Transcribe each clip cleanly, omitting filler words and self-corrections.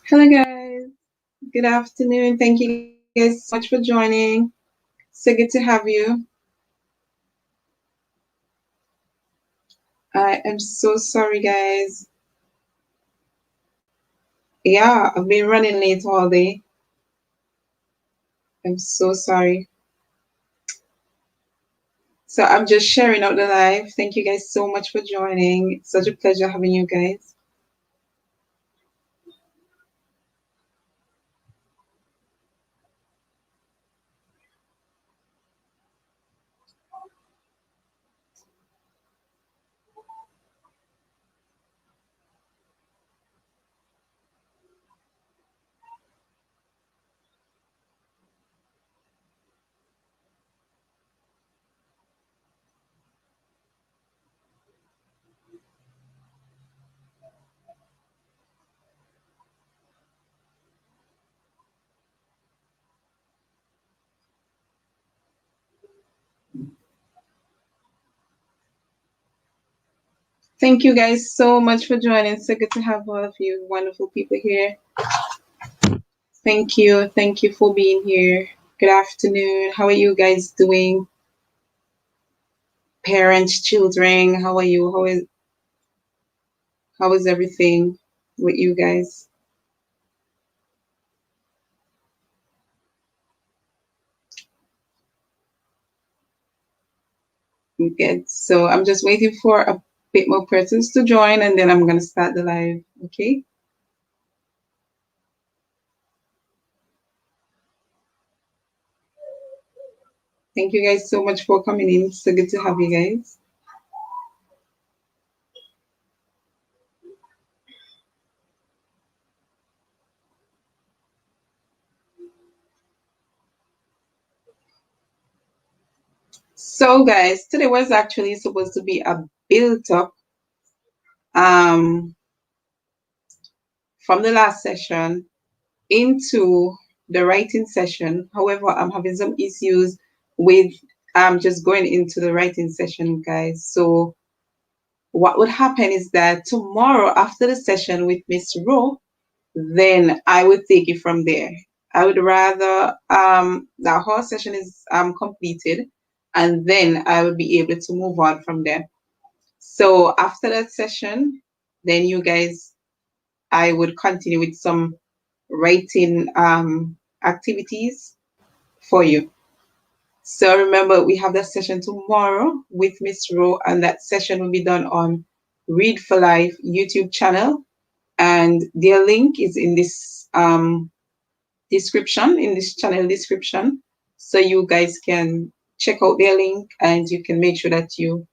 Hello, guys. Good afternoon. Thank you guys so much for joining. So good to have you. I am so sorry, guys. Yeah, I've been running late all day. I'm so sorry. So I'm just sharing out the live. Thank you guys so much for joining. It's such a pleasure having you guys. Thank you guys so much for joining. So good to have all of you wonderful people here. Thank you. Thank you for being here. Good afternoon. How are you guys doing? Parents, children, how are you? How is everything with you guys? Good. So I'm just waiting for a bit more persons to join and then I'm going to start the live. Okay. Thank you guys so much for coming in. So good to have you guys. So guys, today was actually supposed to be a build up um, from the last session into the writing session. However, I'm having some issues with just going into the writing session, guys. So what would happen is that tomorrow after the session with Miss Ro, then I would take it from there. I would rather the whole session is completed and then I would be able to move on from there. So after that session, then you guys I would continue with some writing activities for you. So remember, we have that session tomorrow with Miss Ro, and that session will be done on Read for Life YouTube channel. And their link is in this description, in this channel description. So you guys can check out their link and you can make sure that you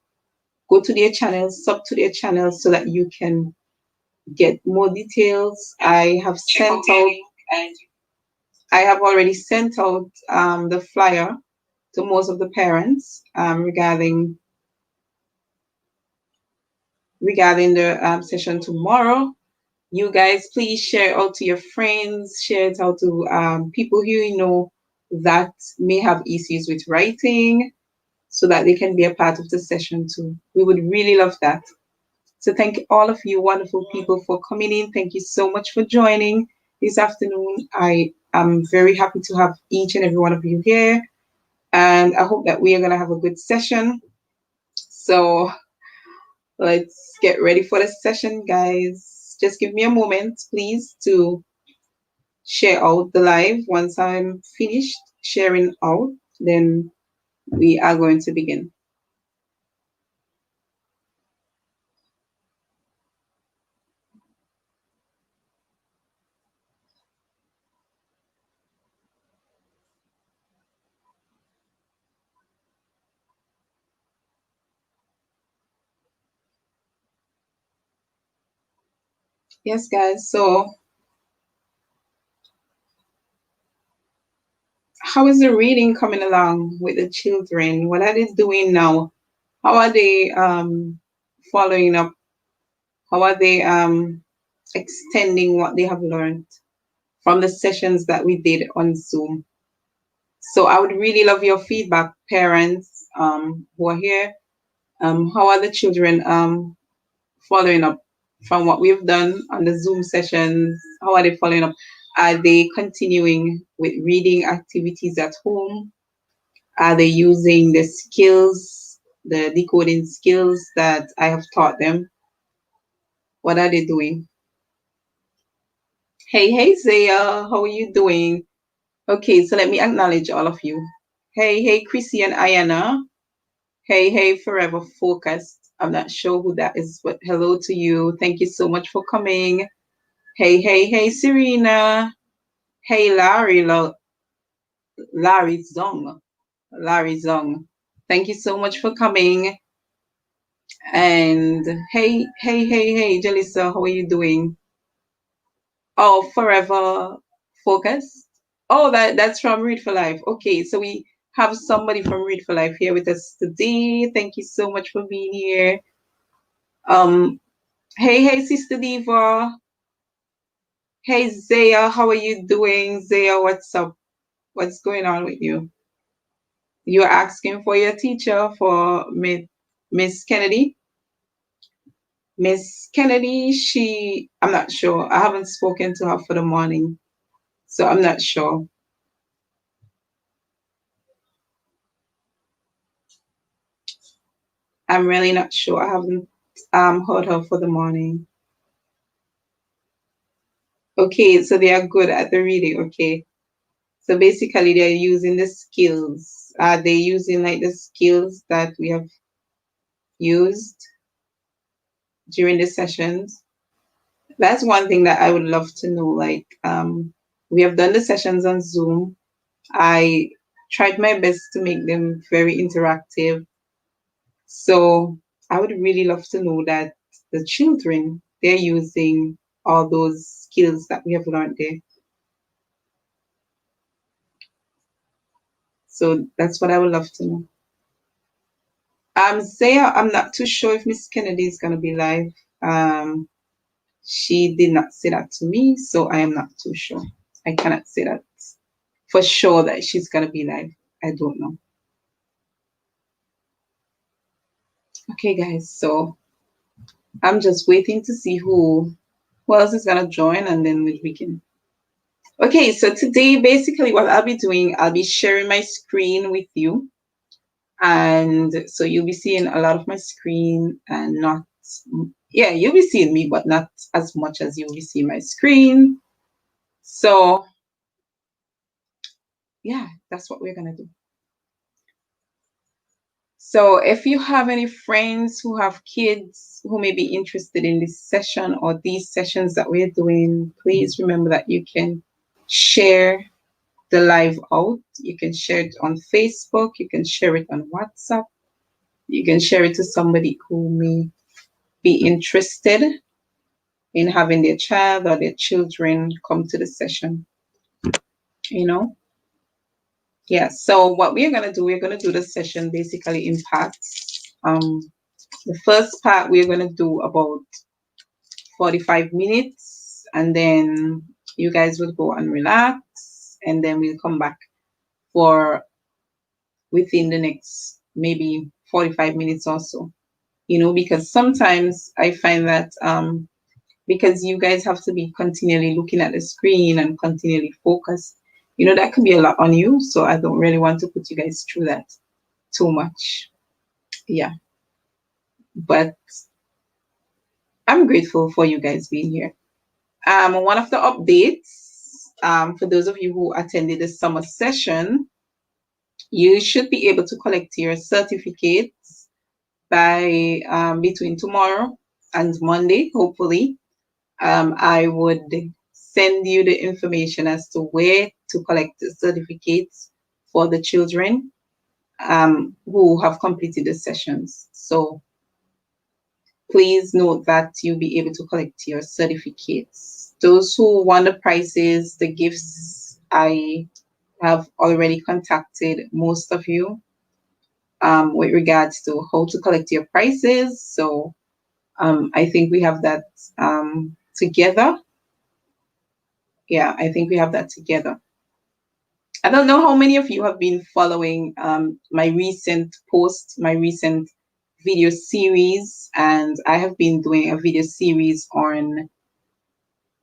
go to their channel, sub to their channel so that you can get more details. I have already sent out the flyer to most of the parents regarding the session tomorrow. You guys, please share it out to your friends, share it out to people who you know that may have issues with writing so that they can be a part of the session too. We would really love that. So thank all of you wonderful people for coming in. Thank you so much for joining this afternoon. I am very happy to have each and every one of you here. And I hope that we are going to have a good session. So let's get ready for the session, guys. Just give me a moment, please, to share out the live. Once I'm finished sharing out, then we are going to begin. Yes, guys. So how is the reading coming along with the children? What are they doing now? How are they following up? How are they extending what they have learned from the sessions that we did on Zoom? So I would really love your feedback, parents who are here. How are the children following up? from what we've done on the Zoom sessions? How are they following up? Are they continuing with reading activities at home? Are they using the skills, the decoding skills that I have taught them? What are they doing? Hey, Zaya, how are you doing? Okay, so let me acknowledge all of you. Hey, Chrissy and Ayana. Hey, Forever Focused. I'm not sure who that is, but hello to you. Thank you so much for coming. Hey, Serena. Hey, Larry Zong. Larry Zong. Thank you so much for coming. And hey, Jalissa, how are you doing? Oh, Forever Focused. Oh, that's from Read for Life. Okay, so we have somebody from Read for Life here with us today. Thank you so much for being here. Um, hey, Sister Diva. Hey, Zaya, how are you doing? Zaya, what's up? What's going on with you? You're asking for your teacher for Miss Kennedy? Miss Kennedy, I'm not sure. I haven't spoken to her for the morning, so I'm not sure. I'm really not sure. I haven't heard her for the morning. Okay, so they are good at the reading. Okay, so basically they're using the skills. Are they using like the skills that we have used during the sessions? That's one thing that I would love to know. Like, we have done the sessions on Zoom. I tried my best to make them very interactive. So I would really love to know that the children, they're using all those skills that we have learned there. So that's what I would love to know. Zaya, I'm not too sure if Miss Kennedy is gonna be live. She did not say that to me, so I am not too sure. I cannot say that for sure that she's gonna be live. I don't know. Okay, guys, so I'm just waiting to see who else is gonna join, and then we can. Okay, so today basically what I'll be doing, I'll be sharing my screen with you, and so you'll be seeing a lot of my screen, and not, yeah, you'll be seeing me, but not as much as you'll be seeing my screen. So yeah, that's what we're gonna do. So if you have any friends who have kids who may be interested in this session or these sessions that we're doing, please remember that you can share the live out. You can share it on Facebook, you can share it on WhatsApp, you can share it to somebody who may be interested in having their child or their children come to the session, you know? Yeah, so what we're gonna do, we're gonna do the session basically in parts. The first part we're gonna do about 45 minutes, and then you guys will go and relax, and then we'll come back for within the next maybe 45 minutes or so, because sometimes I find that because you guys have to be continually looking at the screen and continually focused, that can be a lot on you. So I don't really want to put you guys through that too much. Yeah. But I'm grateful for you guys being here. One of the updates, for those of you who attended the summer session, you should be able to collect your certificates by between tomorrow and Monday, hopefully. I would send you the information as to where to collect the certificates for the children who have completed the sessions. So please note that you'll be able to collect your certificates. Those who want the prices, the gifts, I have already contacted most of you with regards to how to collect your prices. So I think we have that together. Yeah, I think we have that together. I don't know how many of you have been following my recent post, my recent video series, and I have been doing a video series on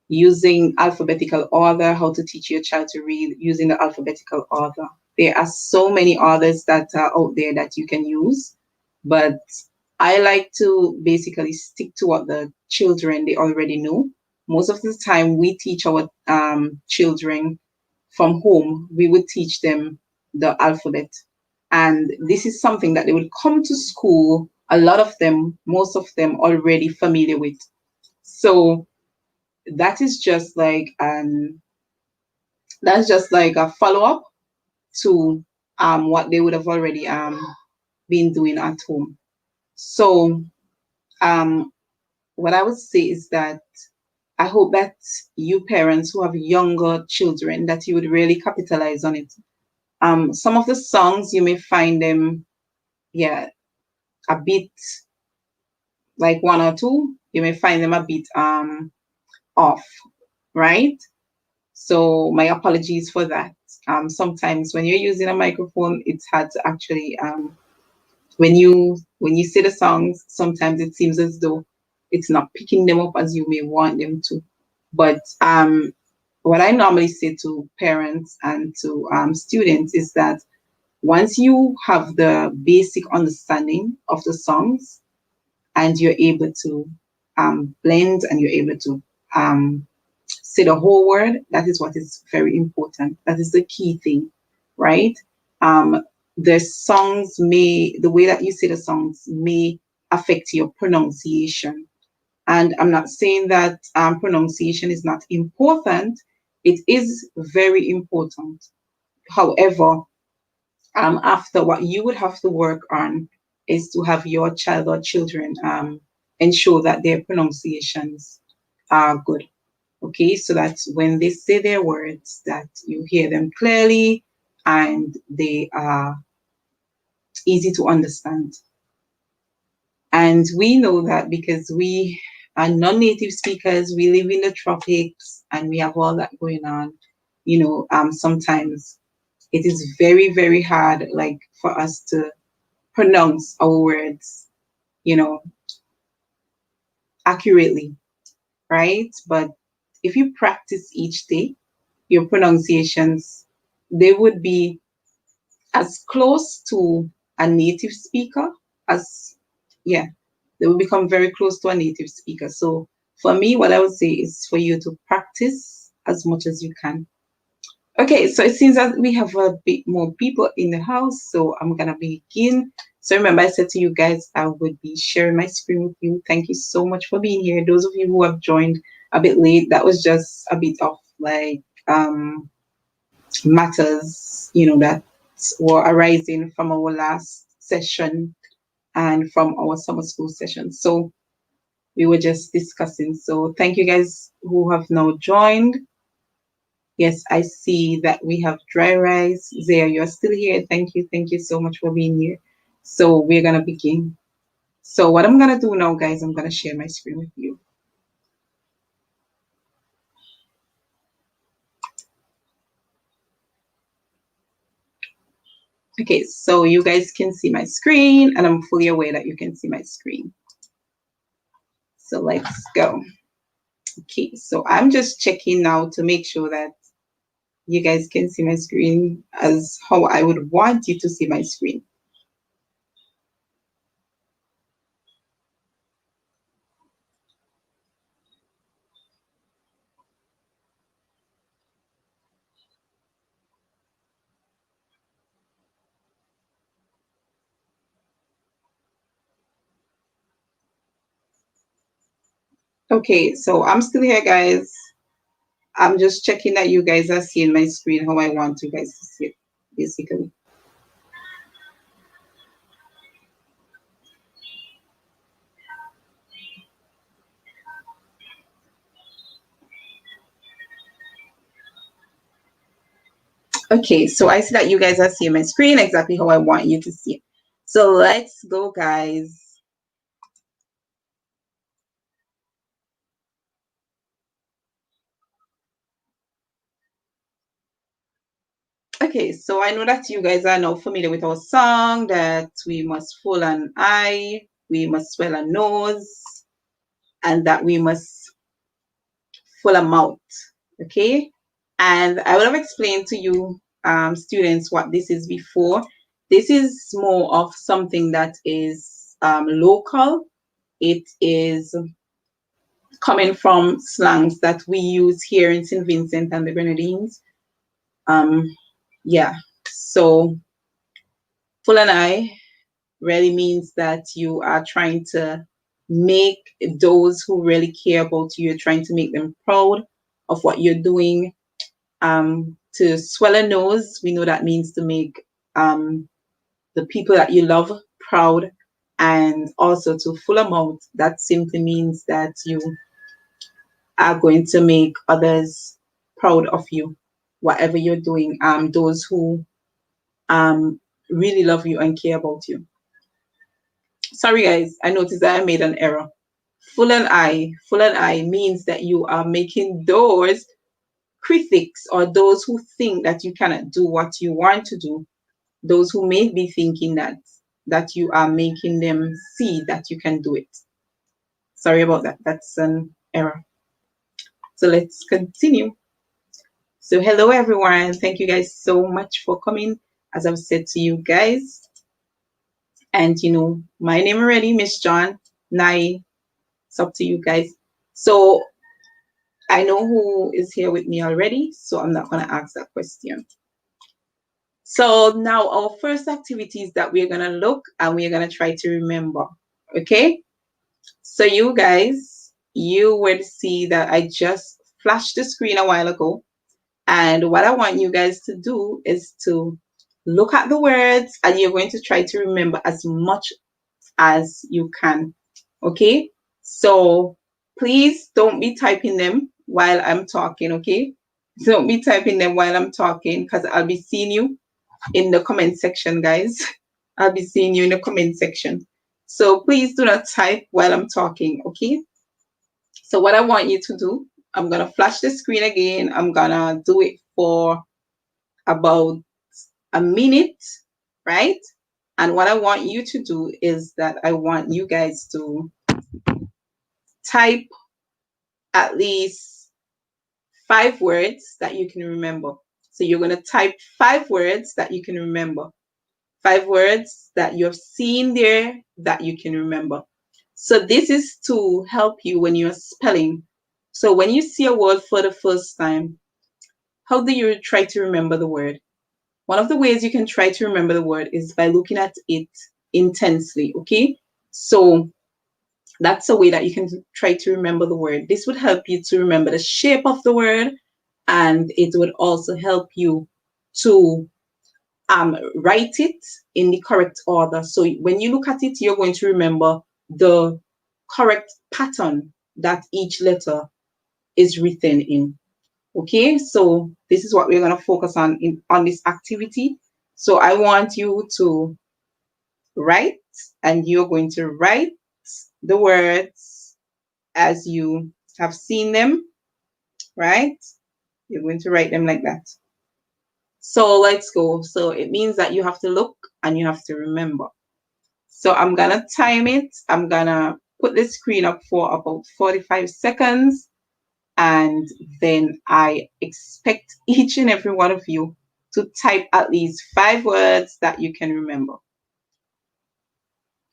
using alphabetical order, how to teach your child to read using the alphabetical order. There are so many others that are out there that you can use, but I like to basically stick to what the children they already know. Most of the time, we teach our children from home. We would teach them the alphabet, and this is something that they would come to school. A lot of them, most of them, already familiar with. So that is just like that's just like a follow up to what they would have already been doing at home. So um what I would say is that I hope that you parents who have younger children that you would really capitalize on it. Some of the songs you may find them, yeah, a bit like one or two. You may find them a bit off, right? So my apologies for that. Sometimes when you're using a microphone, it's hard to actually when you see the songs, sometimes it seems as though it's not picking them up as you may want them to. But what I normally say to parents and to students is that once you have the basic understanding of the songs and you're able to blend and you're able to say the whole word, that is what is very important. That is the key thing, right? Um, the way that you say the songs may affect your pronunciation. And I'm not saying that pronunciation is not important, it is very important. However, after what you would have to work on is to have your child or children ensure that their pronunciations are good. Okay, so that when they say their words, that you hear them clearly and they are easy to understand. And we know that because we are non-native speakers, we live in the tropics and we have all that going on. Sometimes it is very, very hard, like for us to pronounce our words, you know, accurately, right? But if you practice each day, your pronunciations, they would be as close to a native speaker as, yeah, they will become very close to a native speaker. So for me, what I would say is for you to practice as much as you can. Okay, so it seems that we have a bit more people in the house, so I'm gonna begin. So remember, I said to you guys, I would be sharing my screen with you. Thank you so much for being here. Those of you who have joined a bit late, that was just a bit of like matters, that were arising from our last session and from our summer school session. So we were just discussing. So thank you guys who have now joined. Yes, I see that we have dry rice. Zaya, you're still here. Thank you. Thank you so much for being here. So we're going to begin. So what I'm going to do now, guys, I'm going to share my screen with you. Okay, so you guys can see my screen and I'm fully aware that you can see my screen. So let's go. Okay, so I'm just checking now to make sure that you guys can see my screen as how I would want you to see my screen. Okay, so I'm still here, guys. I'm just checking that you guys are seeing my screen how I want you guys to see it, basically. Okay, so I see that you guys are seeing my screen exactly how I want you to see it. So let's go, guys. Okay, so I know that you guys are now familiar with our song that we must full an eye, we must swell a nose, and that we must full a mouth. Okay, and I would have explained to you, students, what this is before. This is more of something that is local. It is coming from slangs that we use here in St. Vincent and the Grenadines. Um, yeah, so full an eye really means that you are trying to make those who really care about you, you're trying to make them proud of what you're doing. To swell a nose, we know that means to make the people that you love proud. And also to full a mouth, that simply means that you are going to make others proud of you, whatever you're doing. Those who really love you and care about you. Sorry, guys, I noticed that I made an error. Full an eye means that you are making those critics or those who think that you cannot do what you want to do, those who may be thinking that you are making them see that you can do it. Sorry about that. That's an error. So let's continue. So hello everyone. Thank you guys so much for coming. As I've said to you guys, and you know my name already, Miss John. Nai. It's up to you guys. So I know who is here with me already, so I'm not going to ask that question. So now our first activities that we're going to look and we're going to try to remember. Okay? So you guys, you would see that I just flashed the screen a while ago. And what I want you guys to do is to look at the words and you're going to try to remember as much as you can. Okay? So please don't be typing them while I'm talking, okay? Don't be typing them while I'm talking because I'll be seeing you in the comment section, guys. I'll be seeing you in the comment section. So please do not type while I'm talking, okay? So what I want you to do, I'm going to flash the screen again. I'm going to do it for about a minute, right? And what I want you to do is that I want you guys to type at least 5 words that you can remember. So you're going to type 5 words that you can remember. 5 words that you've seen there that you can remember. So this is to help you when you're spelling. So when you see a word for the first time, how do you try to remember the word? One of the ways you can try to remember the word is by looking at it intensely, okay? So that's a way that you can try to remember the word. This would help you to remember the shape of the word, and it would also help you to write it in the correct order. So when you look at it, you're going to remember the correct pattern that each letter is written in. Okay, so this is what we're going to focus on on this activity. So I want you to write, and you're going to write the words as you have seen them, right? You're going to write them like that. So let's go. So it means that you have to look and you have to remember. So I'm going to time it. I'm going to put the screen up for about 45 seconds. And then I expect each and every one of you to type at least 5 words that you can remember.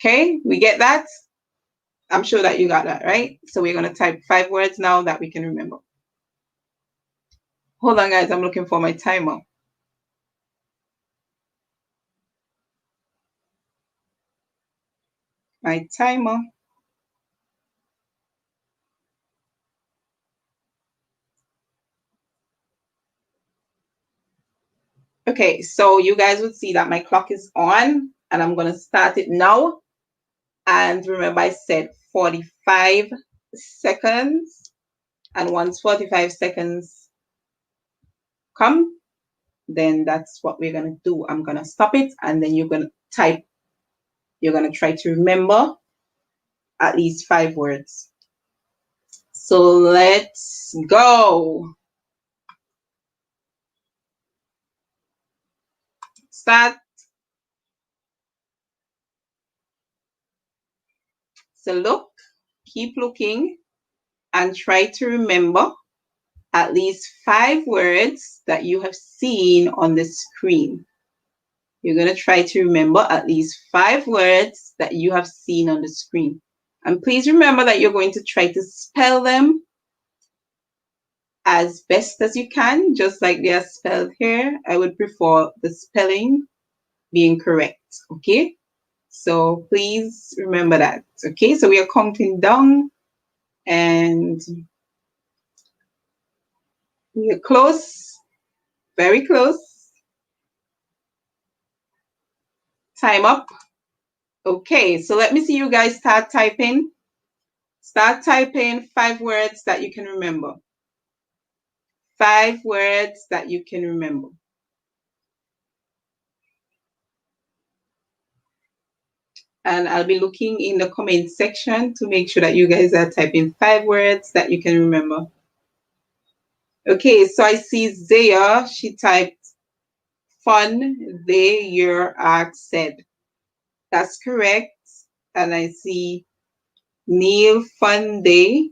Okay, we get that? I'm sure that you got that, right? So we're going to type 5 words now that we can remember. Hold on, guys. I'm looking for my timer. My timer. Okay, so you guys would see that my clock is on and I'm going to start it now. And remember, I said 45 seconds. And once 45 seconds come, then that's what we're going to do. I'm going to stop it and then you're going to type, you're going to try to remember at least 5 words. So let's go. start. So look, keep looking, and try to remember at least 5 words that you have seen on the screen. You're going to try to remember at least 5 words that you have seen on the screen. And please remember that you're going to try to spell them as best as you can, just like they are spelled here. I would prefer the spelling being correct, okay? So please remember that, okay? So we are counting down and we are close, very close. Time up. Okay, so let me see you guys start typing. Start typing 5 words that you can remember. 5 words that you can remember. And I'll be looking in the comment section to make sure that you guys are typing 5 words that you can remember. Okay, so I see Zaya, she typed fun, they, your, ask, said. That's correct. And I see Neil, fun day,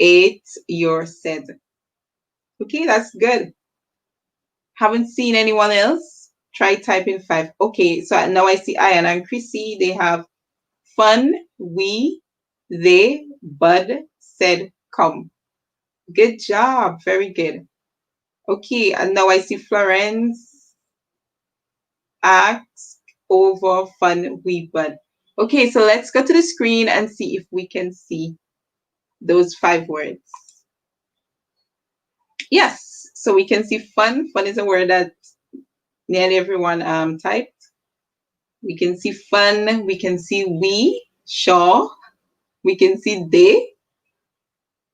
ate, your, said. Okay, that's good. Haven't seen anyone else. Try typing 5. Okay, so now I see Ayan and Chrissy. They have fun, we, they, bud, said, come. Good job. Very good. Okay, and now I see Florence, ask, over, fun, we, bud. Okay, so let's go to the screen and see if we can see those 5 words. Yes, so we can see fun. Fun is a word that nearly everyone typed. We can see fun. We can see we, sure. We can see they,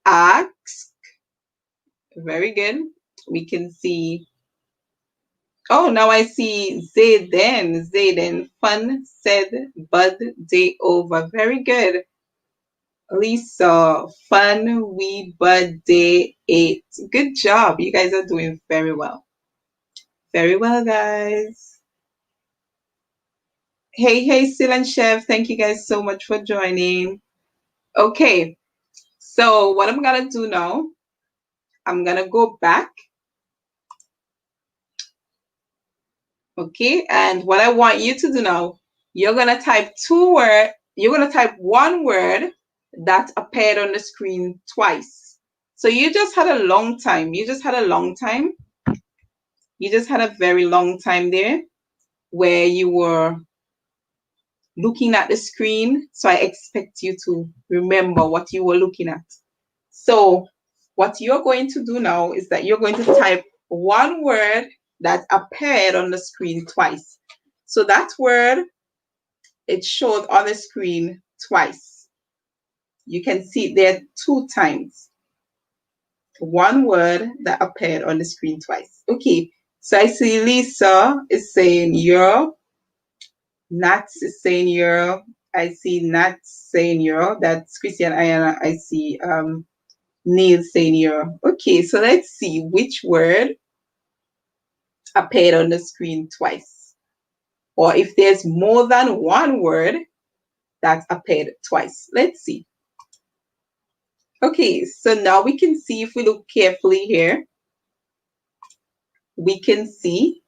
ask. Very good. We can see, oh, now I see Zayden, fun, said, bud, day, over. Very good. Lisa, fun, we, bud, day, ate. Good job. You guys are doing very well. Very well, guys. Hey, Sil and Chef. Thank you guys so much for joining. Okay, so what I'm going to do now, I'm going to go back. Okay, and what I want you to do now, you're going to type you're going to type 1 word that appeared on the screen twice. So you just had a long time. You just had a very long time there where you were looking at the screen. So I expect you to remember what you were looking at. So what you're going to do now is that you're going to type 1 word that appeared on the screen twice. So that word, it showed on the screen twice. You can see it there 2 times. 1 word that appeared on the screen twice. Okay, so I see Lisa is saying euro. Nats is saying euro. I see Nats saying euro. That's Christian Ayana. I see Neil saying euro. Okay, so let's see which word appeared on the screen twice. Or if there's more than 1 word that appeared twice. Let's see. Okay, so now we can see, if we look carefully here, we can see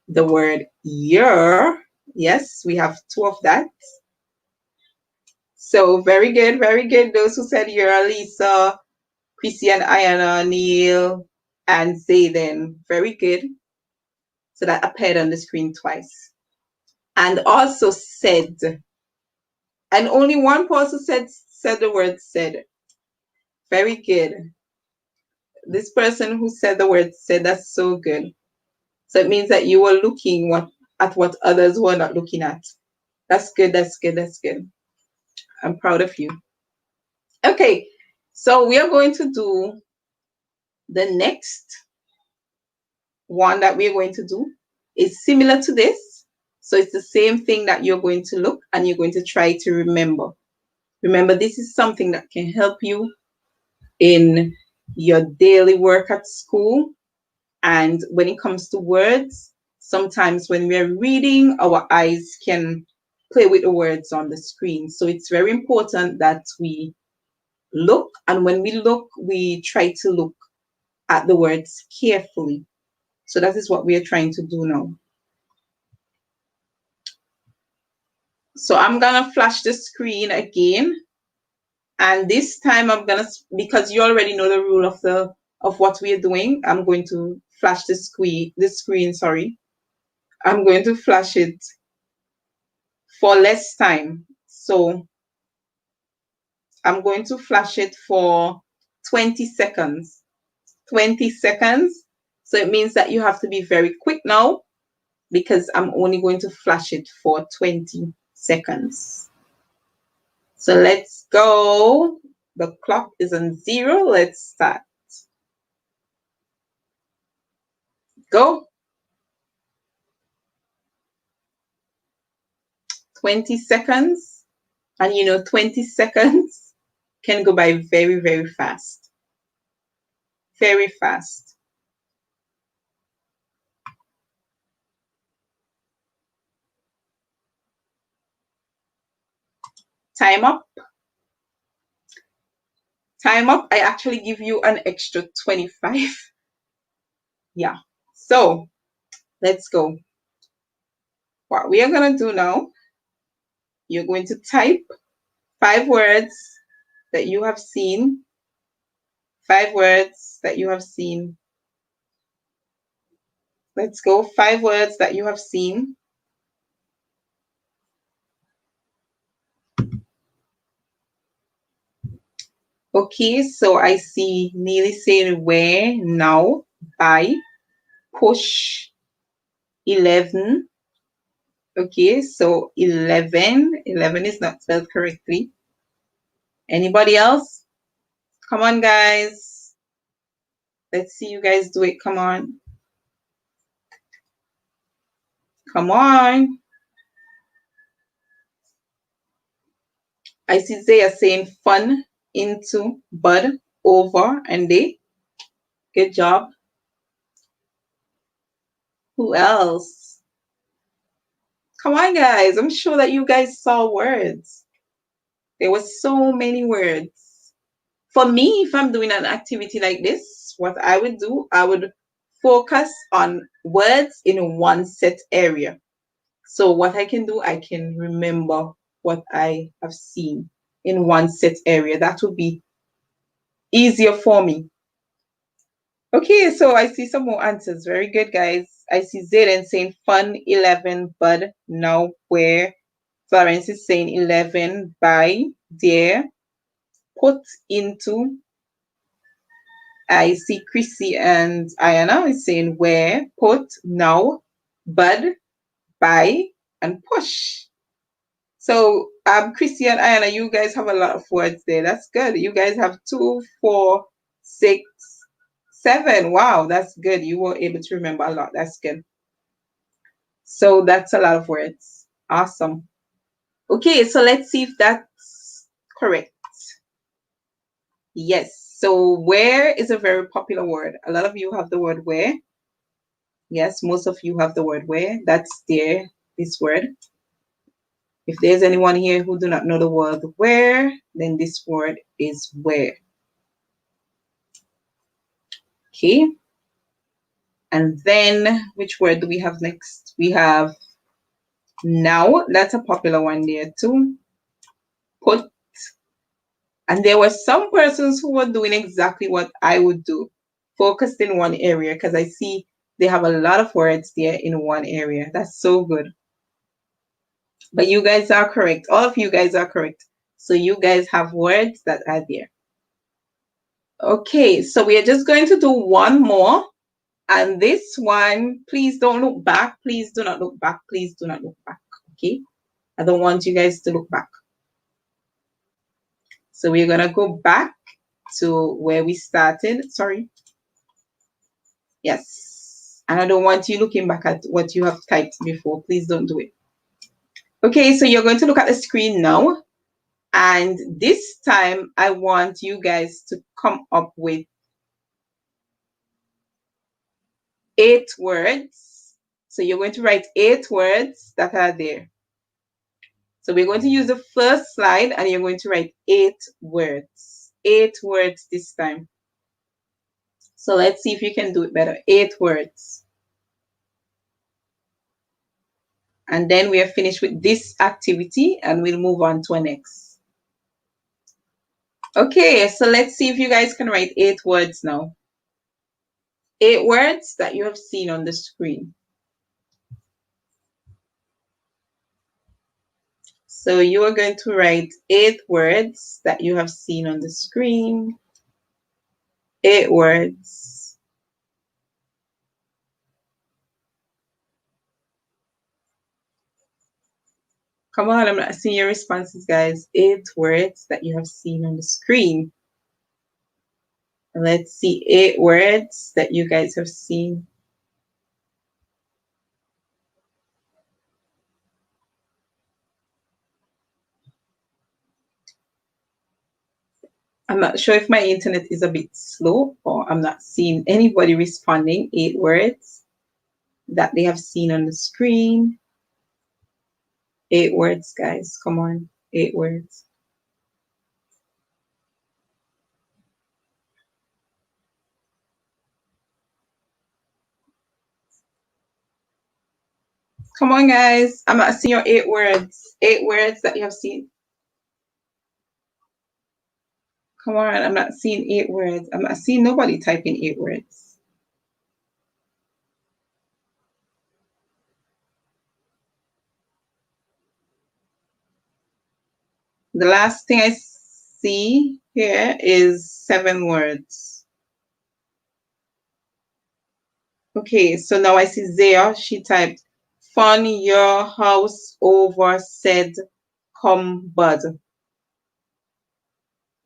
the word year. Yes, we have 2 of that. So very good, very good. Those who said year, Lisa, Christian, Ayana, Neil, and Zayden. Very good. So that appeared on the screen twice. And also said. And only 1 person said the word said. Very good. This person who said the word said, that's so good. So it means that you were looking at what others were not looking at. That's good, that's good, that's good. I'm proud of you. Okay, so we are going to do the next one that we're going to do is similar to this. So it's the same thing that you're going to look and you're going to try to remember. Remember, this is something that can help you in your daily work at school. And when it comes to words, sometimes when we're reading, our eyes can play with the words on the screen. So it's very important that we look, and when we look, we try to look at the words carefully. So that is what we are trying to do now. So I'm gonna flash the screen again, and this time I'm gonna, because you already know the rule of what we are doing, I'm going to flash the screen, sorry. I'm going to flash it for less time. So I'm going to flash it for 20 seconds. 20 seconds. So it means that you have to be very quick now, because I'm only going to flash it for 20 seconds. So let's go. The clock is on 0. Let's start. Go. 20 seconds. And you know, 20 seconds can go by very, very fast. Very fast. Time up. Time up. I actually give you an extra 25. Yeah. So let's go. What we are going to do now, you're going to type 5 words that you have seen. 5 words that you have seen. Let's go. 5 words that you have seen. Okay, so I see Neely saying where, now, by, push, 11. Okay, so 11. 11 is not spelled correctly. Anybody else? Come on, guys. Let's see you guys do it. Come on. Come on. I see they are saying fun, into, bud, over, and they. Good job. Who else? Come on, guys. I'm sure that you guys saw words. There were so many words. For me, if I'm doing an activity like this, what I would do, I would focus on words in one set area. So what I can do, I can remember what I have seen in one set area. That would be easier for me. Okay, so I see some more answers. Very good, guys. I see Zayden saying fun, 11, bud, now, where. Florence is saying 11, by, there, put, into. I see Chrissy and Ayana is saying where, put, now, bud, by, and push. So Chrissy and Ayana, you guys have a lot of words there. That's good. You guys have 2, 4, 6, 7. Wow, that's good. You were able to remember a lot. That's good. So that's a lot of words. Awesome. Okay, so let's see if that's correct. Yes. So where is a very popular word. A lot of you have the word where. Yes, most of you have the word where. That's there, this word. If there's anyone here who do not know the word where, then this word is where. Okay. And then which word do we have next? We have now. That's a popular one there too. Put. And there were some persons who were doing exactly what I would do, focused in one area, because I see they have a lot of words there in one area. That's so good. But you guys are correct. All of you guys are correct. So you guys have words that are there. Okay, so we are just going to do one more. And this one, please don't look back. Please do not look back. Please do not look back. Okay? I don't want you guys to look back. So we're going to go back to where we started. Sorry. Yes. And I don't want you looking back at what you have typed before. Please don't do it. Okay, so you're going to look at the screen now. And this time, I want you guys to come up with 8 words. So you're going to write 8 words that are there. So we're going to use the first slide and you're going to write 8 words. 8 words this time. So let's see if you can do it better. 8 words. And then we are finished with this activity and we'll move on to our next. Okay, so let's see if you guys can write 8 words now. 8 words that you have seen on the screen. So you are going to write 8 words that you have seen on the screen. 8 words. Come on, I'm not seeing your responses, guys. 8 words that you have seen on the screen. Let's see 8 words that you guys have seen. I'm not sure if my internet is a bit slow or I'm not seeing anybody responding. 8 words that they have seen on the screen. 8 words, guys. Come on. 8 words. Come on, guys. I'm not seeing your 8 words. 8 words that you have seen. Come on. I'm not seeing 8 words. I'm not seeing nobody typing 8 words. The last thing I see here is 7 words. Okay, so now I see Zaya. She typed, "Fun your house over said come bud."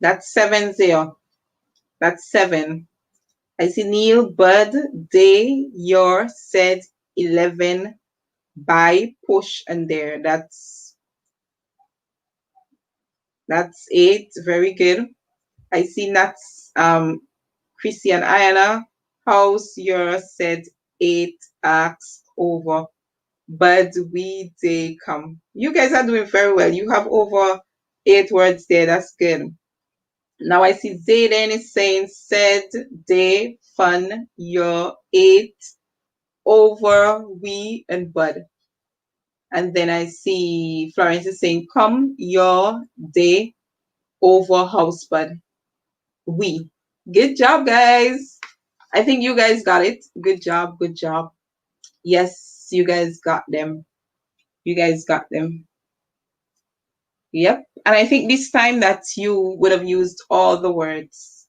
That's 7, Zaya. That's 7. I see Neil, Bud, Day, your, said, 11, by, push, and there. That's 8. Very good. I see Nats, Chrissy and Ayana. House, your, said, 8, ask, over. Bud, we, they, come. You guys are doing very well. You have over 8 words there. That's good. Now I see Zayden is saying, said, they, fun, your, 8, over, we, and bud. And then I see Florence is saying, come, your, they, over, house, bud, we. Good job, guys. I think you guys got it. Good job. Good job. Yes, you guys got them. You guys got them. Yep. And I think this time that you would have used all the words.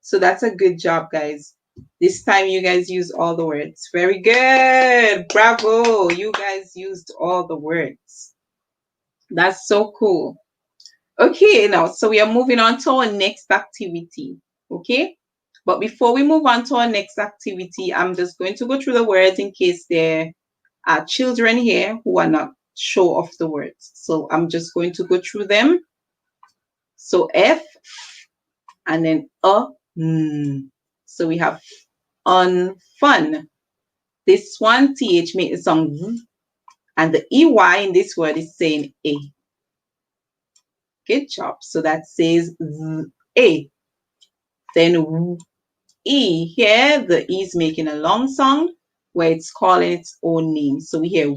So that's a good job, guys. This time you guys used all the words. Very good. Bravo. You guys used all the words. That's so cool. Okay, now, so we are moving on to our next activity. Okay. But before we move on to our next activity, I'm just going to go through the words in case there are children here who are not sure of the words. So I'm just going to go through them. So F and then So we have fun. This one TH makes the sound V, and the EY in this word is saying A. Good job. So that says A. Then E. Here, the E is making a long sound where it's calling its own name. So we hear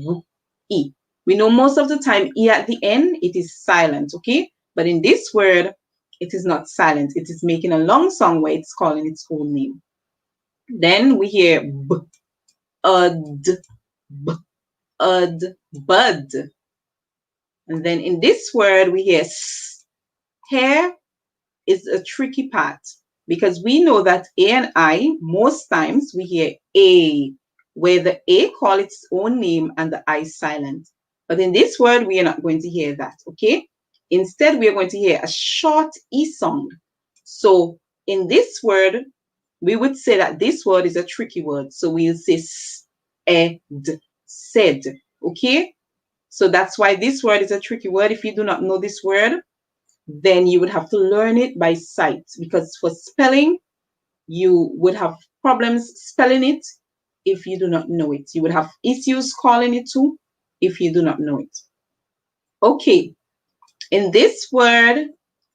E. We know most of the time E at the end, it is silent, okay? But in this word, it is not silent. It is making a long sound where it's calling its own name. Then we hear B, B, bud. And then in this word, we hear S. Here is a tricky part because we know that A and I, most times we hear A, where the A call its own name and the I silent. But in this word, we are not going to hear that, okay? Instead, we are going to hear a short E sound. So in this word, we would say that this word is a tricky word. So we'll say said, okay? So that's why this word is a tricky word. If you do not know this word, then you would have to learn it by sight, because for spelling, you would have problems spelling it if you do not know it. You would have issues calling it too if you do not know it. Okay, in this word,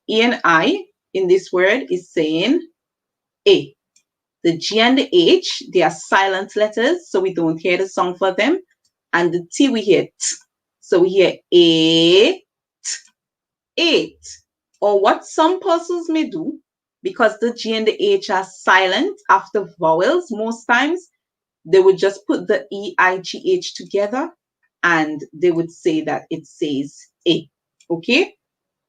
E and I, in this word is saying A. The G and the H, they are silent letters, so we don't hear the song for them. And the T, we hear T. So we hear A, T, 8. Or what some persons may do, because the G and the H are silent after vowels, most times they would just put the E-I-G-H together and they would say that it says A. Okay?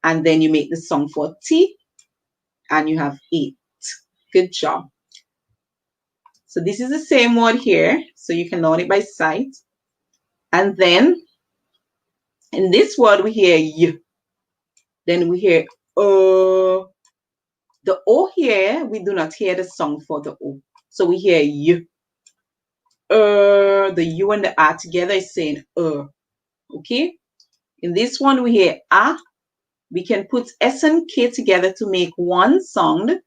And then you make the song for T and you have 8. Good job. So this is the same word here. So you can learn it by sight. And then in this word we hear Y. Then we hear the O here, we do not hear the song for the O. So we hear Y. The U and the R together is saying okay? In this one we hear A. We can put S and K together to make one sound.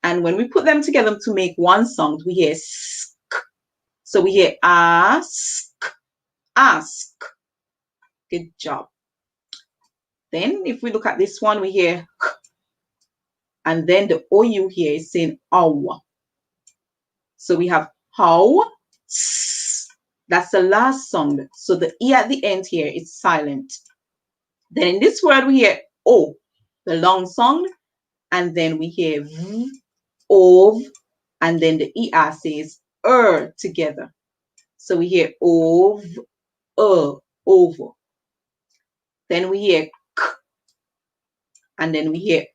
And when we put them together to make one sound, we hear sk. So we hear ask, ask. Good job. Then if we look at this one, we hear k. And then the OU here is saying ow. So we have how. That's the last sound. So the E at the end here is silent. Then in this word, we hear O, the long sound. And then we hear V, ov, and then the ER says together. So we hear ov, over. Then we hear k, and then we hear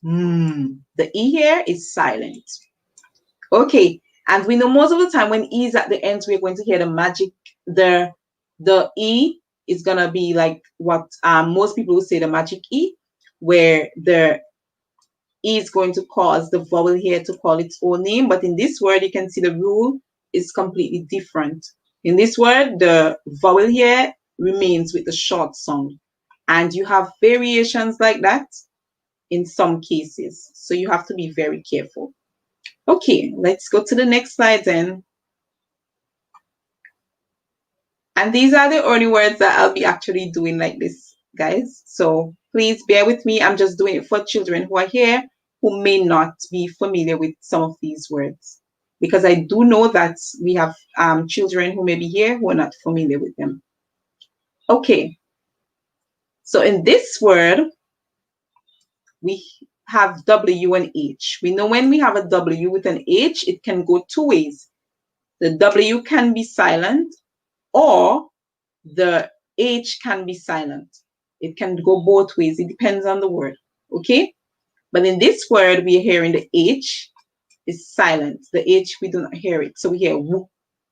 The E here is silent. Okay, and we know most of the time when E is at the end, we're going to hear the magic. The E is gonna be like what most people will say, the magic E, where the E is going to cause the vowel here to call its own name. But in this word, you can see the rule is completely different. In this word, the vowel here remains with the short sound. And you have variations like that in some cases. So you have to be very careful. Okay, let's go to the next slide then. And these are the only words that I'll be actually doing like this, guys. So please bear with me. I'm just doing it for children who are here who may not be familiar with some of these words. Because I do know that we have children who may be here who are not familiar with them. Okay. So in this word, we have W and H. We know when we have a W with an H, it can go two ways. The W can be silent or the H can be silent. It can go both ways. It depends on the word. Okay? But in this word, we are hearing the H is silent. The H, we do not hear it. So we hear W.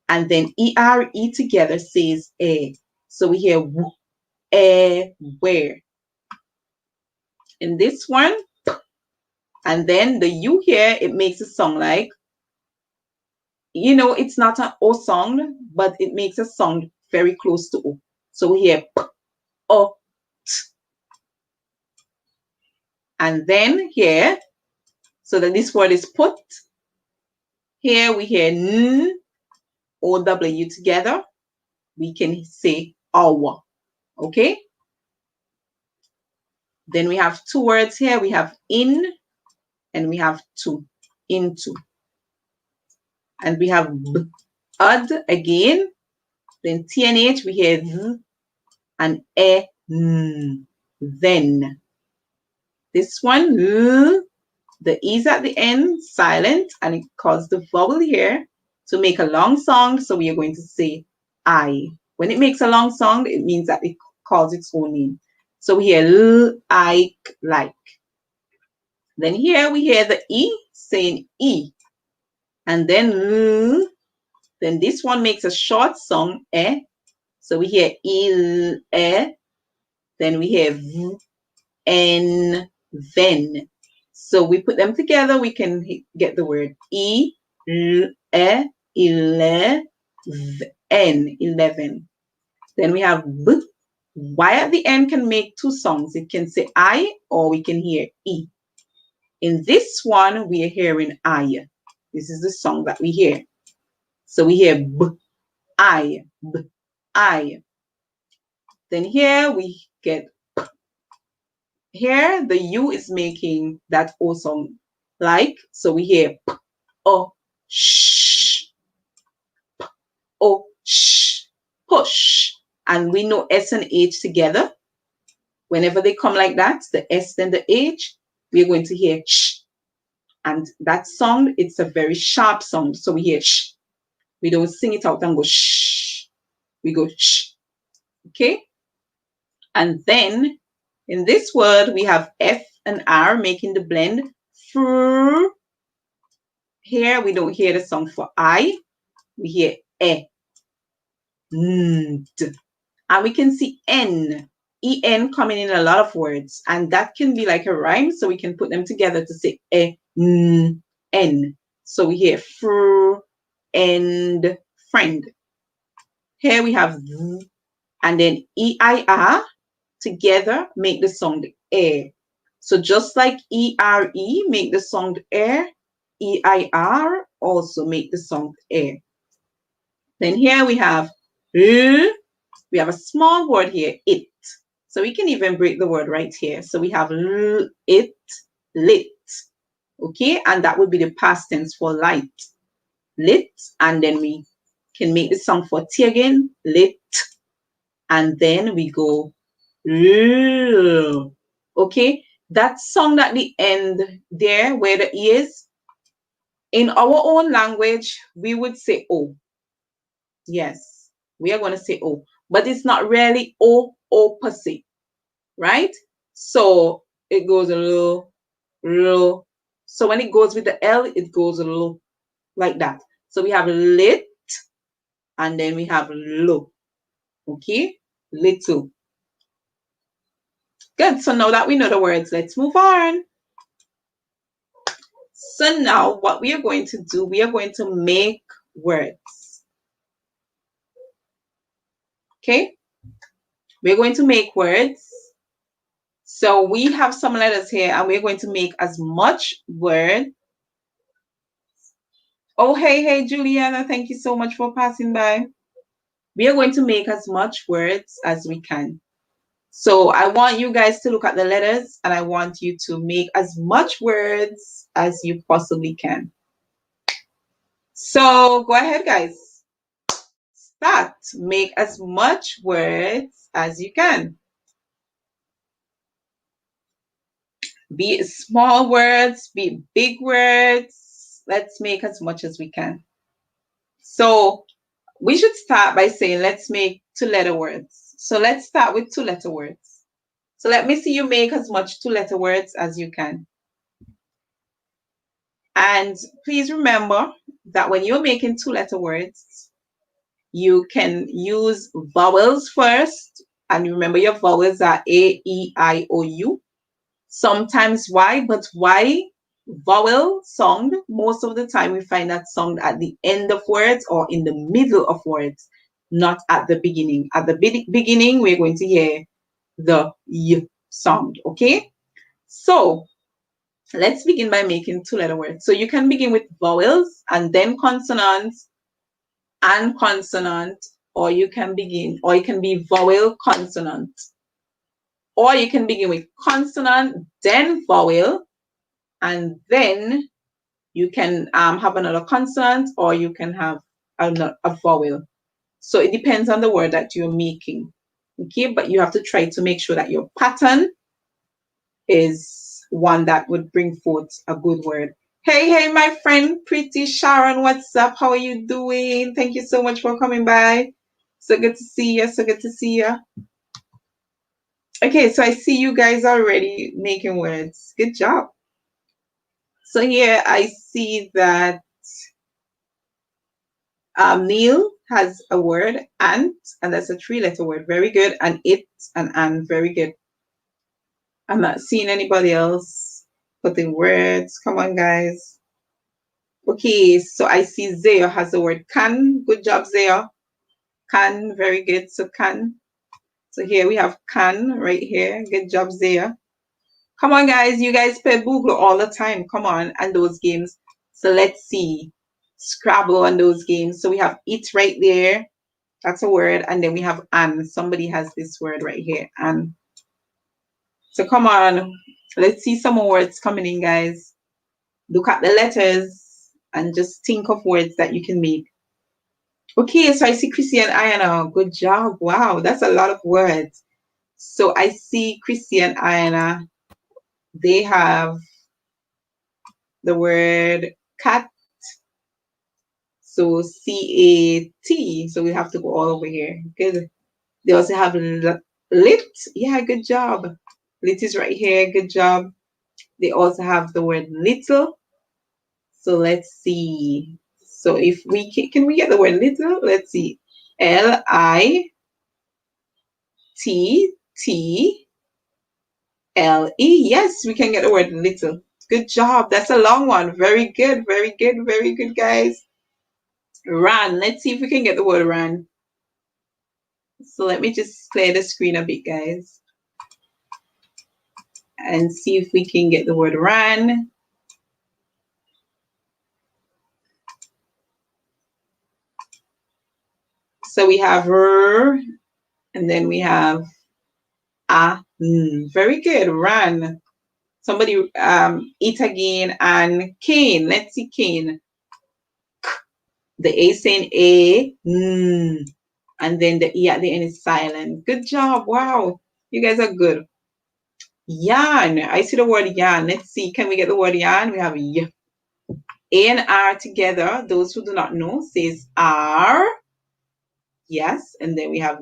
And then E-R-E together says A. So we hear W, A, where. In this one, and then the U here, it makes a song like, you know, it's not an O sound, but it makes a sound very close to O. So we hear P, O, T. And then here, so that this word is put. Here we hear N, O, W together. We can say our. Okay? Then we have two words here. We have in and we have to, into. And we have b, ud again. Then T and H, we hear th and e, n, then. This one, the E's at the end, silent, and it causes the vowel here to make a long sound. So we are going to say I. When it makes a long sound, it means that it calls its own name. So we hear l, I, like. Then here we hear the E saying E. And then l, then this one makes a short sound, eh. So we hear il, eh. Then we hear v, n, then. So we put them together, we can get the word E, L, E, ile, v, N, 11. Then we have B. Y at the end can make two sounds. It can say I or we can hear E. In this one, we are hearing I. This is the song that we hear. So we hear b, I, b, I. Then here we get p. Here the U is making that O sound like. So we hear p, o, sh, p, o, sh, push. And we know S and H together. Whenever they come like that, the S then the H, we're going to hear sh. And that sound, it's a very sharp sound. So we hear sh. We don't sing it out and go shh. We go shh. Okay? And then in this word, we have F and R making the blend. Fr. Here, we don't hear the sound for I. We hear E. Nd. And we can see N. En coming in a lot of words. And that can be like a rhyme. So we can put them together to say E, N, N. So we hear fr and friend. Here we have Z, and then EIR together make the sound air. So just like ERE make the sound air, EIR also make the sound air. Then here we have L. We have a small word here, it. So we can even break the word right here. So we have L, it, lit. Okay, and that would be the past tense for light. Lit, and then we can make the sound for T again, lit, and then we go L. Okay, that sound at the end there where the E is, in our own language, we would say O. Yes, we are going to say O, but it's not really O, O per se, right? So it goes a little, little. So when it goes with the L, it goes a little like that. So we have lit, and then we have lo. Okay, little. Good. So now that we know the words, let's move on. So now what we are going to do, we are going to make words. Okay, we're going to make words. So we have some letters here, and we're going to make as much word. Oh, hey, Juliana, thank you so much for passing by. We are going to make as much words as we can. So I want you guys to look at the letters, and I want you to make as much words as you possibly can. So go ahead, guys. Start. Make as much words as you can. Be it small words, be it big words. Let's make as much as we can. So we should start by saying, let's make 2-letter words. So let's start with 2-letter words. So let me see you make as much 2-letter words as you can. And please remember that when you're making 2-letter words, you can use vowels first. And remember, your vowels are A, E, I, O, U. Sometimes Y, but Y vowel sound, most of the time we find that sound at the end of words or in the middle of words, not at the beginning. At the beginning, we're going to hear the Y sound, okay? So let's begin by making 2-letter words. So you can begin with vowels and then consonants and consonant, or you can begin, or it can be vowel consonant. Or you can begin with consonant, then vowel, and then you can have another consonant, or you can have a vowel. So it depends on the word that you're making. Okay, but you have to try to make sure that your pattern is one that would bring forth a good word. Hey, my friend, Pretty Sharon, what's up? How are you doing? Thank you so much for coming by. So good to see you. So good to see you. Okay, so I see you guys already making words. Good job. So here I see that Neil has a word, and that's a 3-letter word. Very good. And it and very good. I'm not seeing anybody else putting words. Come on, guys. Okay, so I see Zaya has the word can. Good job, Zaya. Can, very good. So can. So here we have can right here. Good job, Zaya. Come on, guys. You guys play Google all the time. Come on. And those games. So let's see. Scrabble and those games. So we have it right there. That's a word. And then we have and. Somebody has this word right here. And so come on. Let's see some more words coming in, guys. Look at the letters and just think of words that you can make. Okay, so I see Chrissy and Ayana. Good job. Wow, that's a lot of words. So I see Chrissy and Ayana. They have the word cat. So CAT. So we have to go all over here. Good. They also have lit. Yeah, good job. Lit is right here. Good job. They also have the word little. So let's see. So if we can we get the word little? Let's see. LITTLE. Yes, we can get the word little. Good job. That's a long one. Very good. Very good. Very good, guys. Ran. Let's see if we can get the word ran. So let me just clear the screen a bit, guys, and see if we can get the word ran. So we have r, and then we have a. Very good. Ran. Somebody it again, and cane. Let's see cane. The A saying a, and then the E at the end is silent. Good job. Wow. You guys are good. Yarn. I see the word yarn. Let's see. Can we get the word yarn? We have y. A and R together. Those who do not know says R. Yes. And then we have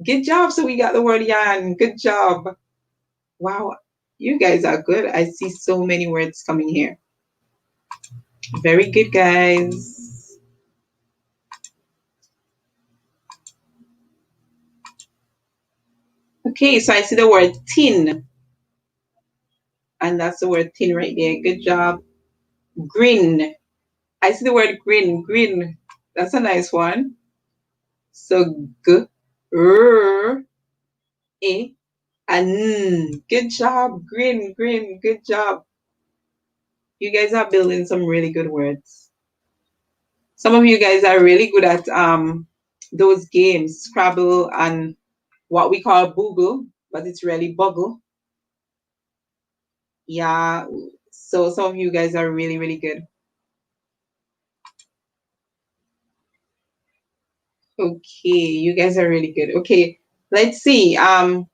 Good job. So we got the word yarn. Good job. Wow. You guys are good. I see so many words coming here. Very good, guys. Okay, so I see the word tin. And that's the word tin right there. Good job. Grin. I see the word grin. Grin. That's a nice one. So g, r, a, and good job. Grin, grin. Good job. You guys are building some really good words. Some of you guys are really good at those games, Scrabble and what we call Boogle, but it's really Buggle. Yeah. So some of you guys are really, really good. Okay, you guys are really good. Okay, let's see. I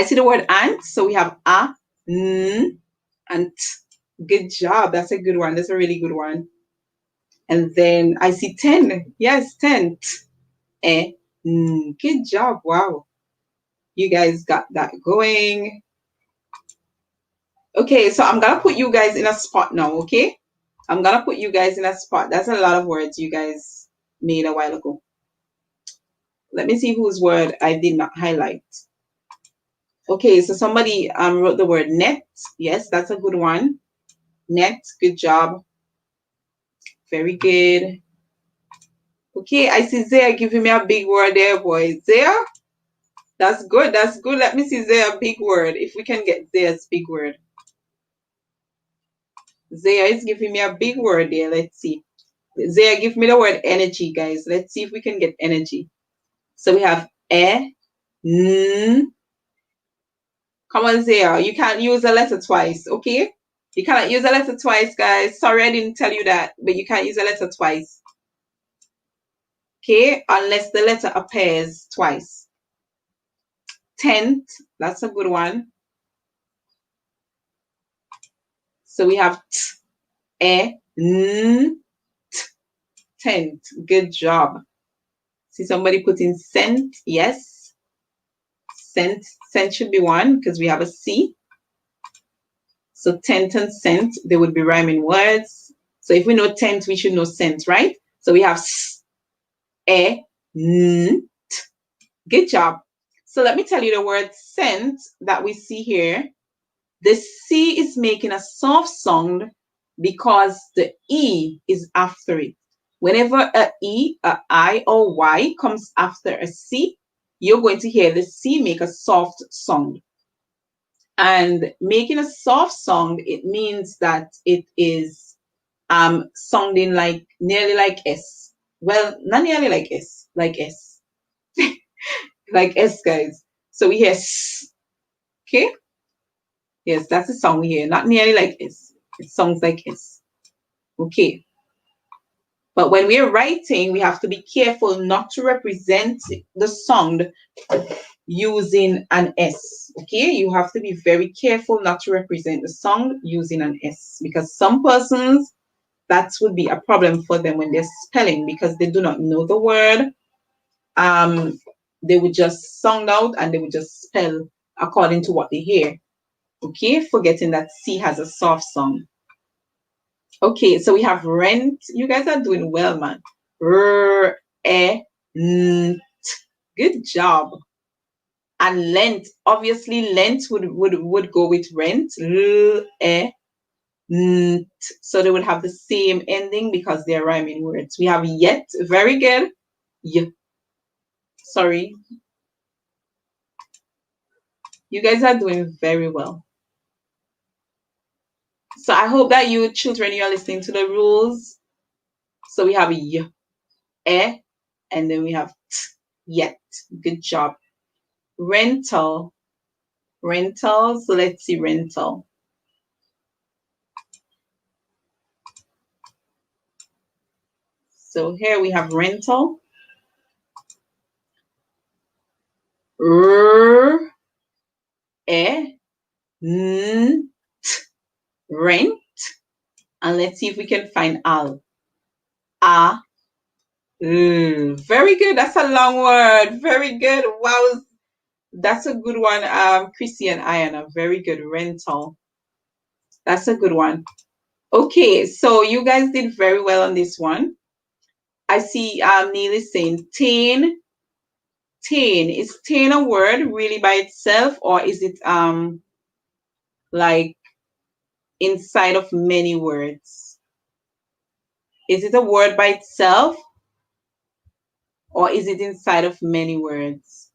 see the word ant, so we have a, n, and t. Good job. That's a good one. That's a really good one. And then I see 10. Yes, tent. Good job. Wow. You guys got that going. Okay, so I'm gonna put you guys in a spot now, okay? I'm gonna put you guys in a spot. That's a lot of words you guys made a while ago. Let me see whose word I did not highlight. Okay, so somebody wrote the word net. Yes, that's a good one. Net, good job. Very good. Okay, I see Zaya giving me a big word there, boy. Zaya? That's good. That's good. Let me see Zaya big word. If we can get Zaya's big word. Zaya is giving me a big word there. Let's see. Zaya, give me the word energy, guys. Let's see if we can get energy. So we have n. Come on, Zaya. You can't use a letter twice, okay? You cannot use a letter twice, guys. Sorry I didn't tell you that, but you can't use a letter twice. Okay, unless the letter appears twice. Tent, that's a good one. So we have tent. Good job. See somebody putting scent? Yes. Scent. Scent should be one because we have a C. So tent and scent, they would be rhyming words. So if we know tent, we should know scent, right? So we have Good job. So let me tell you the word scent that we see here. The C is making a soft sound because the E is after it. Whenever a E, a I, or Y comes after a C, you're going to hear the C make a soft sound. And making a soft sound, it means that it is sounding like nearly like S. Well, not nearly like S, like S. Like S, guys. So we hear S. Okay? Yes, that's the sound we hear. Not nearly like S. It sounds like S. Okay. But when we're writing, we have to be careful not to represent the sound using an S. Okay? You have to be very careful not to represent the sound using an S, because some persons, that would be a problem for them when they're spelling, because they do not know the word. They would just sound out and they would just spell according to what they hear. Okay, forgetting that C has a soft sound. Okay, so we have rent. You guys are doing well, man. R, e, n, t. Good job. And lent, obviously lent would go with rent. L, e, n, t. So they would have the same ending because they're rhyming words. We have yet. Very good. Y. Sorry. You guys are doing very well. So I hope that you children, you are listening to the rules. So we have y, e, and then we have t, yet. Good job. Rental. Rental. So let's see rental. So here we have rental. R, e, n, t, rent. And let's see if we can find al. A, very good. That's a long word. Very good. Wow. That's a good one. Chrissy and Ayana. Very good. Rental. That's a good one. Okay, so you guys did very well on this one. I see Neil is saying tain. Tain. Is tain a word really by itself, or is it like inside of many words? Is it a word by itself, or is it inside of many words?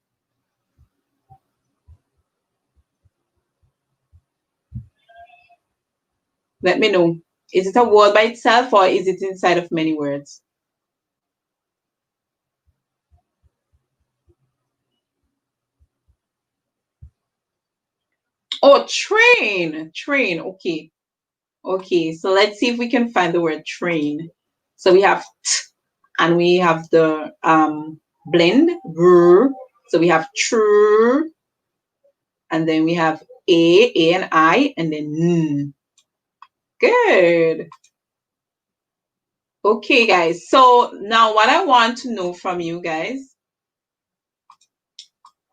Let me know. Is it a word by itself, or is it inside of many words? Oh, train. Train. Okay. Okay. So let's see if we can find the word train. So we have t, and we have the blend. Brr. So we have tr, and then we have a and I, and then n. Good. Okay, guys. So now what I want to know from you guys,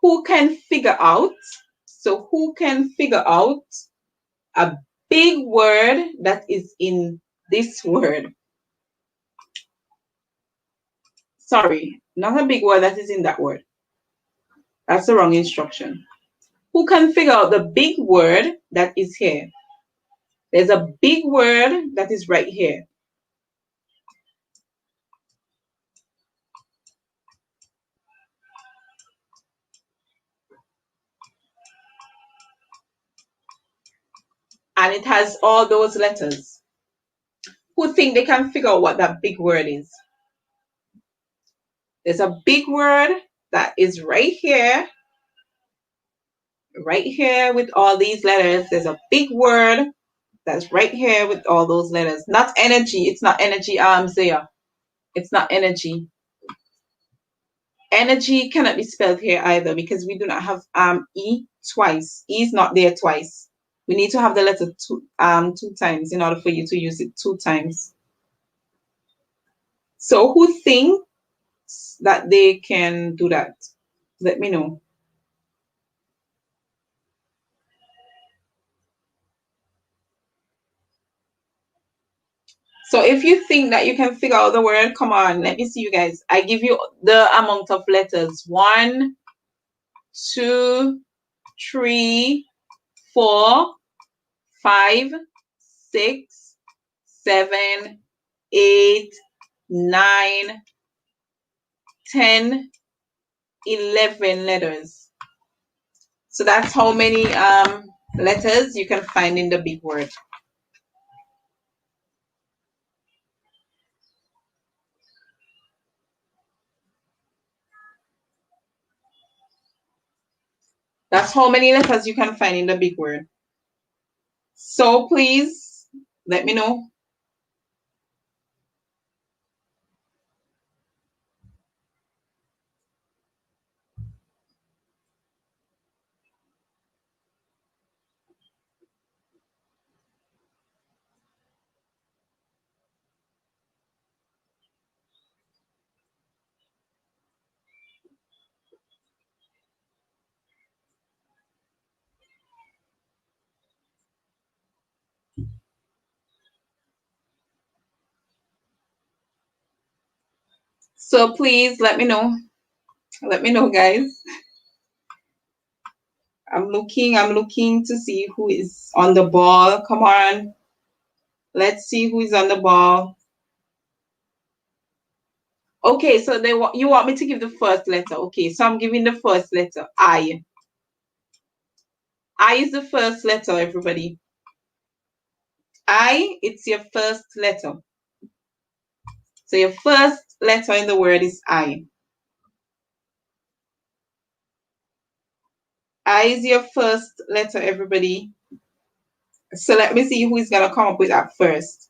who can figure out? So who can figure out a big word that is in this word? Sorry, not a big word that is in that word. That's the wrong instruction. Who can figure out the big word that is here? There's a big word that is right here. And it has all those letters. Who think they can figure out what that big word is? There's a big word that is right here with all these letters. There's a big word that's right here with all those letters. Not energy. It's not energy, Zaya. It's not energy. Energy cannot be spelled here either because we do not have E twice. E is not there twice. We need to have the letter two times in order for you to use it 2 times. So who thinks that they can do that? Let me know. So if you think that you can figure out the word, come on, let me see you guys. I give you the amount of letters. 1, 2, 3, 4, 5, 6, 7, 8, 9, 10, 11 letters. So that's how many letters you can find in the big word. That's how many letters you can find in the big word. So please let me know. So please let me know. Let me know, guys. I'm looking to see who is on the ball. Come on. Let's see who is on the ball. Okay, so you want me to give the first letter. Okay, so I'm giving the first letter, I. I is the first letter, everybody. I, it's your first letter. So your first letter in the word is I. I is your first letter, everybody. So let me see who is going to come up with that first.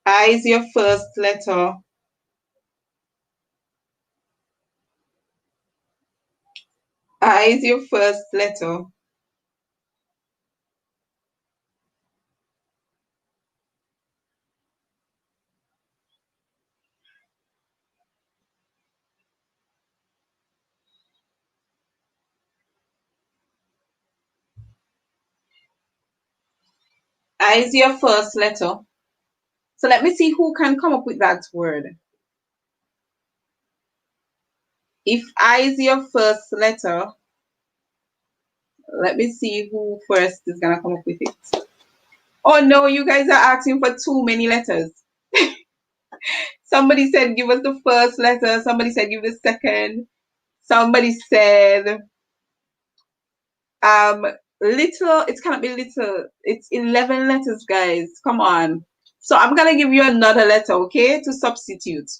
I is your first letter. I is your first letter. I is your first letter. So let me see who can come up with that word. If I is your first letter, let me see who first is going to come up with it. Oh no, you guys are asking for too many letters. Somebody said give us the first letter. Somebody said give the second. Somebody said little. It cannot be little. It's 11 letters, guys. Come on. So I'm gonna give you another letter, okay, to substitute.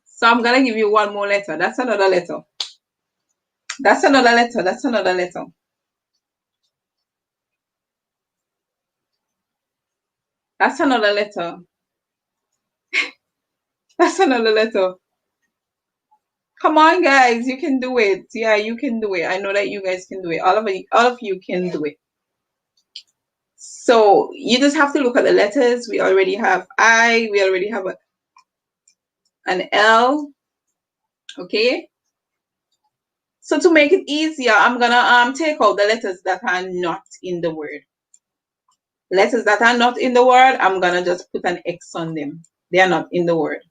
So I'm gonna give you one more letter. That's another letter. That's another letter. That's another letter. That's another letter. That's another letter. Come on, guys, you can do it. Yeah, you can do it. I know that you guys can do it. All of you can do it. So you just have to look at the letters. We already have I. We already have an L. Okay. So to make it easier, I'm gonna take out the letters that are not in the word. Letters that are not in the word, I'm gonna just put an X on them. They are not in the word.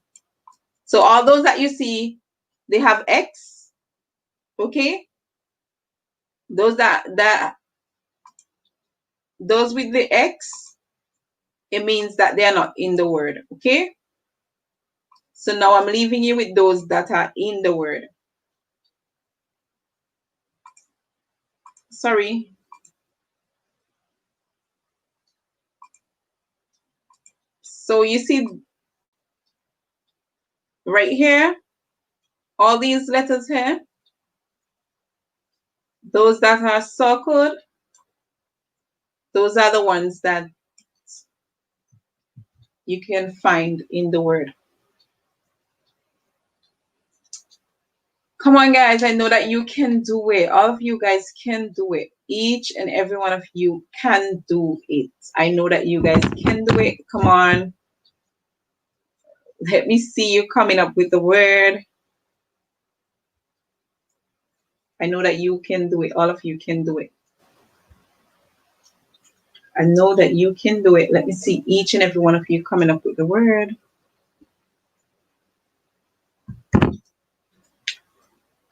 So all those that you see, they have X. Okay. Those those with the X, it means that they are not in the word. Okay. So now I'm leaving you with those that are in the word. Sorry. So you see right here, all these letters here, those that are circled, those are the ones that you can find in the word. Come on, guys. I know that you can do it. All of you guys can do it. Each and every one of you can do it. I know that you guys can do it. Come on. Let me see you coming up with the word. I know that you can do it. All of you can do it. I know that you can do it. Let me see each and every one of you coming up with the word.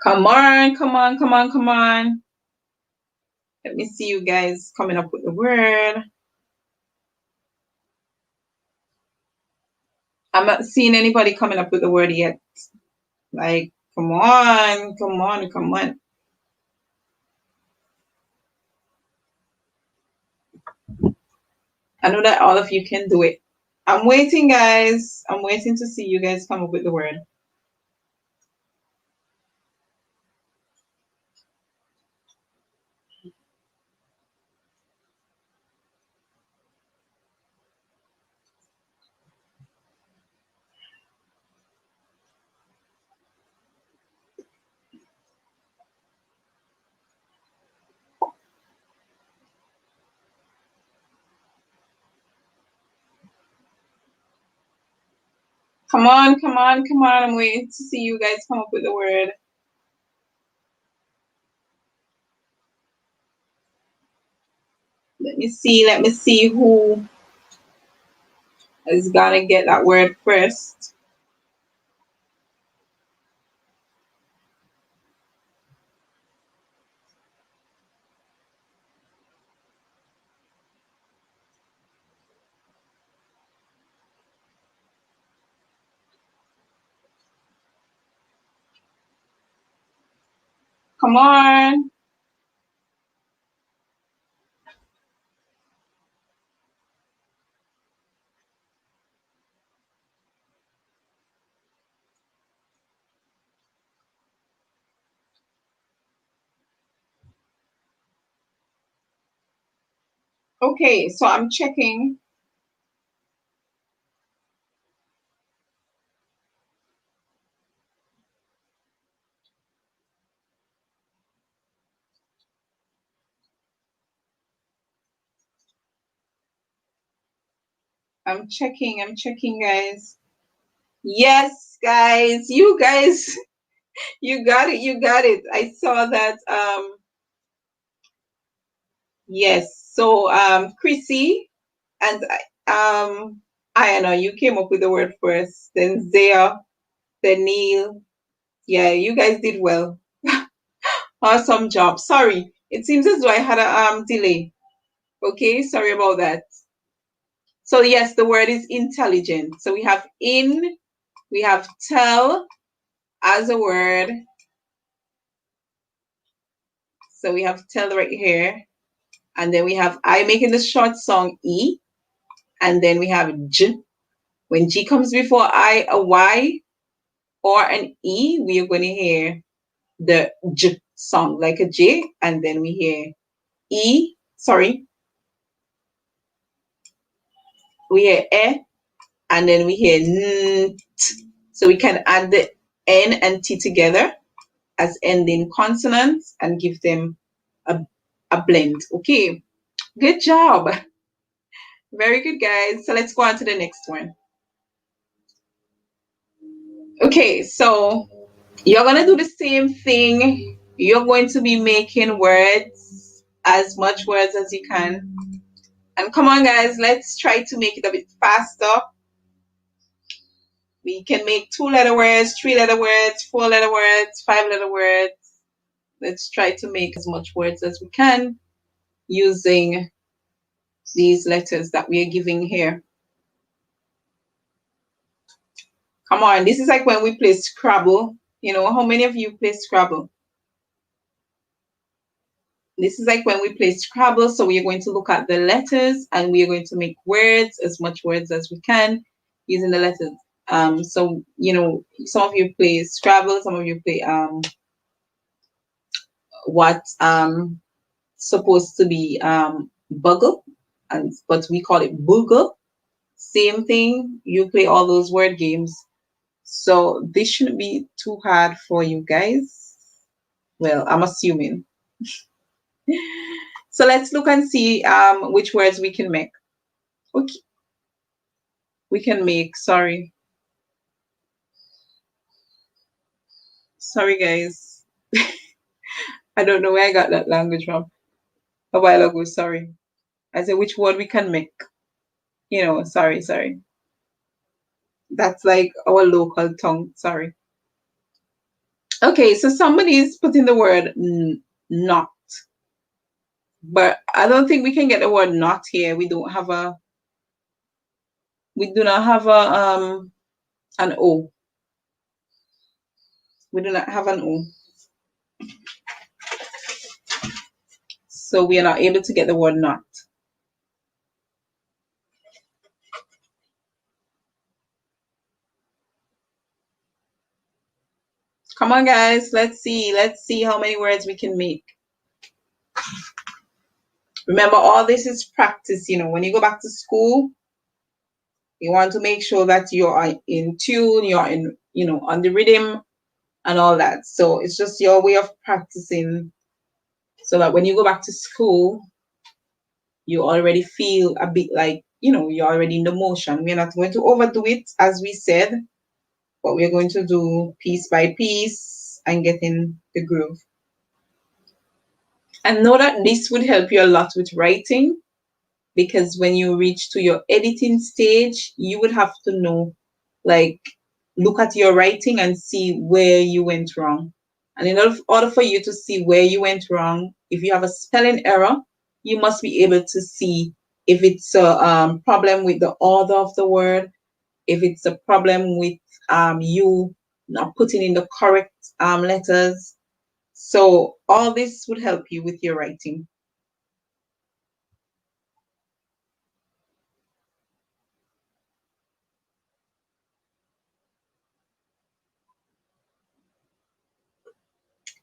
Come on, come on, come on, come on. Let me see you guys coming up with the word. I'm not seeing anybody coming up with the word yet. Like, come on, come on, come on. I know that all of you can do it. I'm waiting, guys. I'm waiting to see you guys come up with the word. Come on, come on, come on. I'm waiting to see you guys come up with the word. Let me see who is gonna get that word first. Come on. Okay, so I'm checking. I'm checking, guys. Yes, guys, you guys, you got it, you got it. I saw that. Yes. So, Chrissy and I know you came up with the word first. Then Zaya, then Neil. Yeah, you guys did well. Awesome job. Sorry, it seems as though I had a delay. Okay, sorry about that. So yes, the word is intelligent. So we have in, we have tell as a word. So we have tell right here. And then we have I making the short song E. And then we have J. When G comes before I, a Y or an E, we are going to hear the J sound like a J. And then we hear E, sorry, we hear E. And then we hear N. So we can add the N and T together as ending consonants and give them a, a blend. Okay, good job. Very good, guys. So let's go on to the next one. Okay, so you're going to do the same thing. You're going to be making words, as much words as you can. And come on, guys, let's try to make it a bit faster. We can make 2-letter words, 3-letter words, 4-letter words, 5-letter words. Let's try to make as much words as we can using these letters that we are giving here. Come on, this is like when we play Scrabble. You know, how many of you play Scrabble? This is like when we play Scrabble. So we are going to look at the letters and we are going to make words, as much words as we can using the letters. So, you know, some of you play Scrabble, some of you play what supposed to be Buggle, and but we call it Boogle. Same thing. You play all those word games. So this shouldn't be too hard for you guys. Well, I'm assuming. So let's look and see which words we can make. Okay, we can make. Sorry, guys. I don't know where I got that language from a while ago. Sorry. I said which word we can make. You know, sorry. That's like our local tongue. Sorry. Okay, so somebody's putting the word not, but I don't think we can get the word not here. We don't have a. We do not have a an O. We do not have an O. So we are not able to get the word not. Come on, guys. Let's see how many words we can make. Remember, all this is practice. You know, when you go back to school, you want to make sure that you are in tune, you're in, you know, on the rhythm and all that. So it's just your way of practicing so that when you go back to school, you already feel a bit like, you know, you're already in the motion. We're not going to overdo it, as we said, but we're going to do piece by piece and get in the groove. And know that this would help you a lot with writing, because when you reach to your editing stage, you would have to know, like, look at your writing and see where you went wrong. And in order for you to see where you went wrong, if you have a spelling error, you must be able to see if it's a problem with the order of the word, if it's a problem with you not putting in the correct letters. So all this would help you with your writing.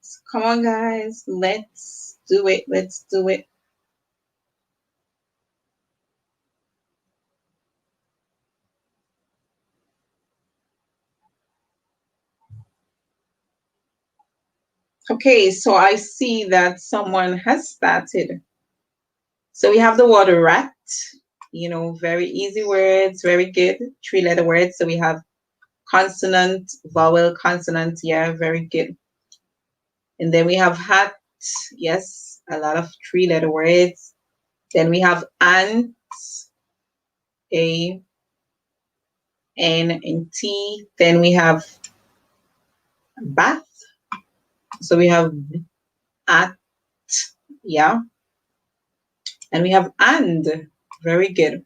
So come on, guys, let's do it. Let's do it. Okay, so I see that someone has started. So we have the word rat, you know, very easy words, very good, 3-letter words. So we have consonant, vowel, consonant, yeah, very good. And then we have hat, yes, a lot of 3-letter words. Then we have ant, A, N, and T. Then we have bath. So we have at, yeah. And we have and, very good.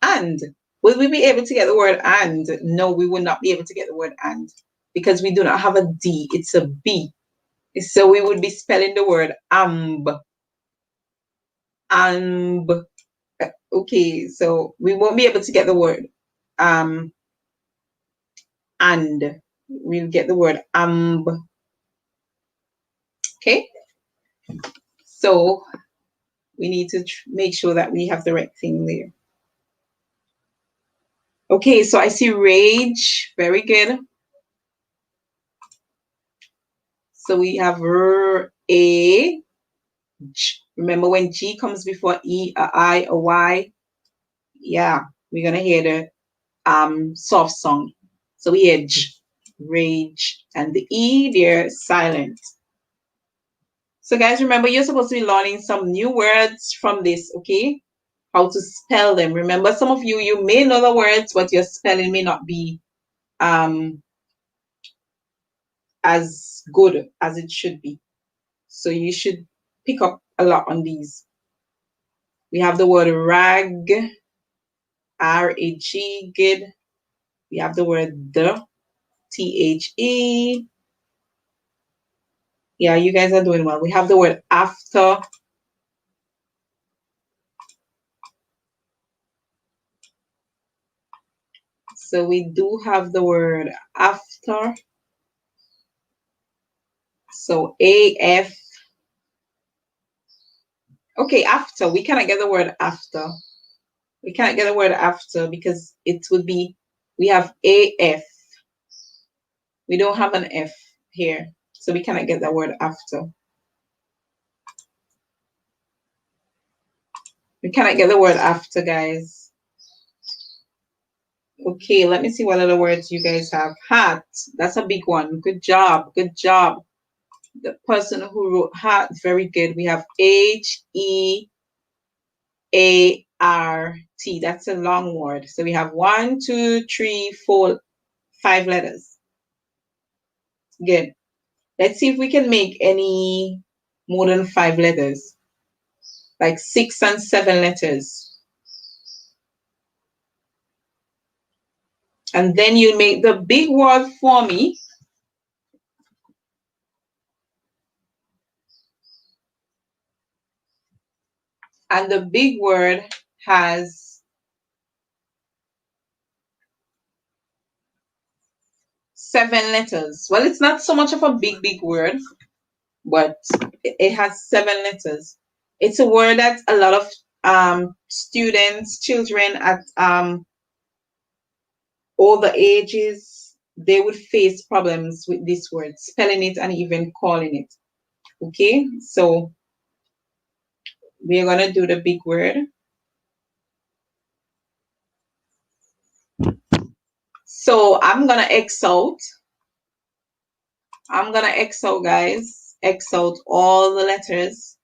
And will we be able to get the word and? No, we will not be able to get the word and, because we do not have a D, it's a B. So we would be spelling the word amb. Amb. Okay, so we won't be able to get the word and. We'll get the word amb. Okay, so we need to make sure that we have the right thing there. Okay, so I see rage, very good. So we have a. Remember, when G comes before E, a I, a Y, yeah, we're gonna hear the soft song. So we hear J, rage, and the E, they're silent. So guys, remember, you're supposed to be learning some new words from this, okay? How to spell them. Remember, some of you, you may know the words, but your spelling may not be as good as it should be. So you should pick up a lot on these. We have the word rag, R-A-G, good. We have the word the, T-H-E. Yeah, you guys are doing well. We have the word after. So we do have the word after. So A-F. Okay, after. We cannot get the word after. We can't get the word after because it would be, we have A-F. We don't have an F here. So we cannot get the word after. We cannot get the word after, guys. Okay, let me see what other words you guys have. Hat, that's a big one. Good job, good job. The person who wrote hat, very good. We have H-E-A-R-T. That's a long word. So we have 1, 2, 3, 4, 5 letters. Good. Let's see if we can make any more than 5 letters. Like 6 and 7 letters. And then you make the big word for me. And the big word has 7 letters. Well, it's not so much of a big word, but it has 7 letters. It's a word that a lot of students, children at all the ages, they would face problems with this word, spelling it and even calling it. Okay, so we're gonna do the big word. So I'm gonna X out. I'm gonna X out, guys. X out all the letters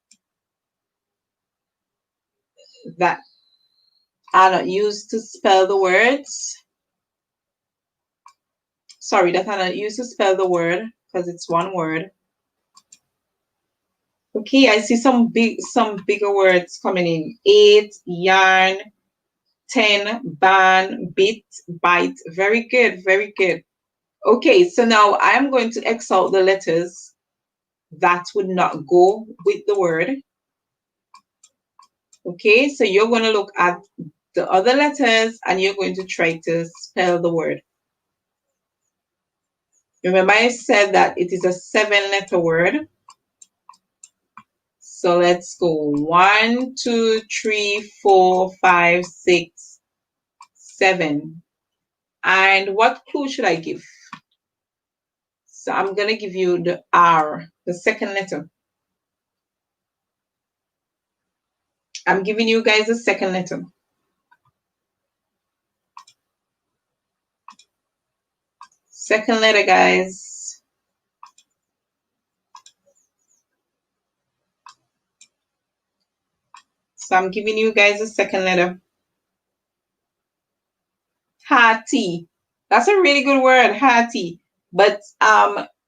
that are not used to spell the words. Sorry, that are not used to spell the word because it's one word. Okay, I see some bigger words coming in. 8, yarn, 10, ban, bit, bite. Very good, very good. Okay, so now I'm going to X out the letters that would not go with the word. Okay, so you're going to look at the other letters and you're going to try to spell the word. Remember I said that it is a 7-letter word. So let's go 1, 2, 3, 4, 5, 6, 7. And what clue should I give? So I'm going to give you the R, the second letter. I'm giving you guys the second letter. Second letter, guys. So I'm giving you guys the second letter. Hearty. That's a really good word, hearty. But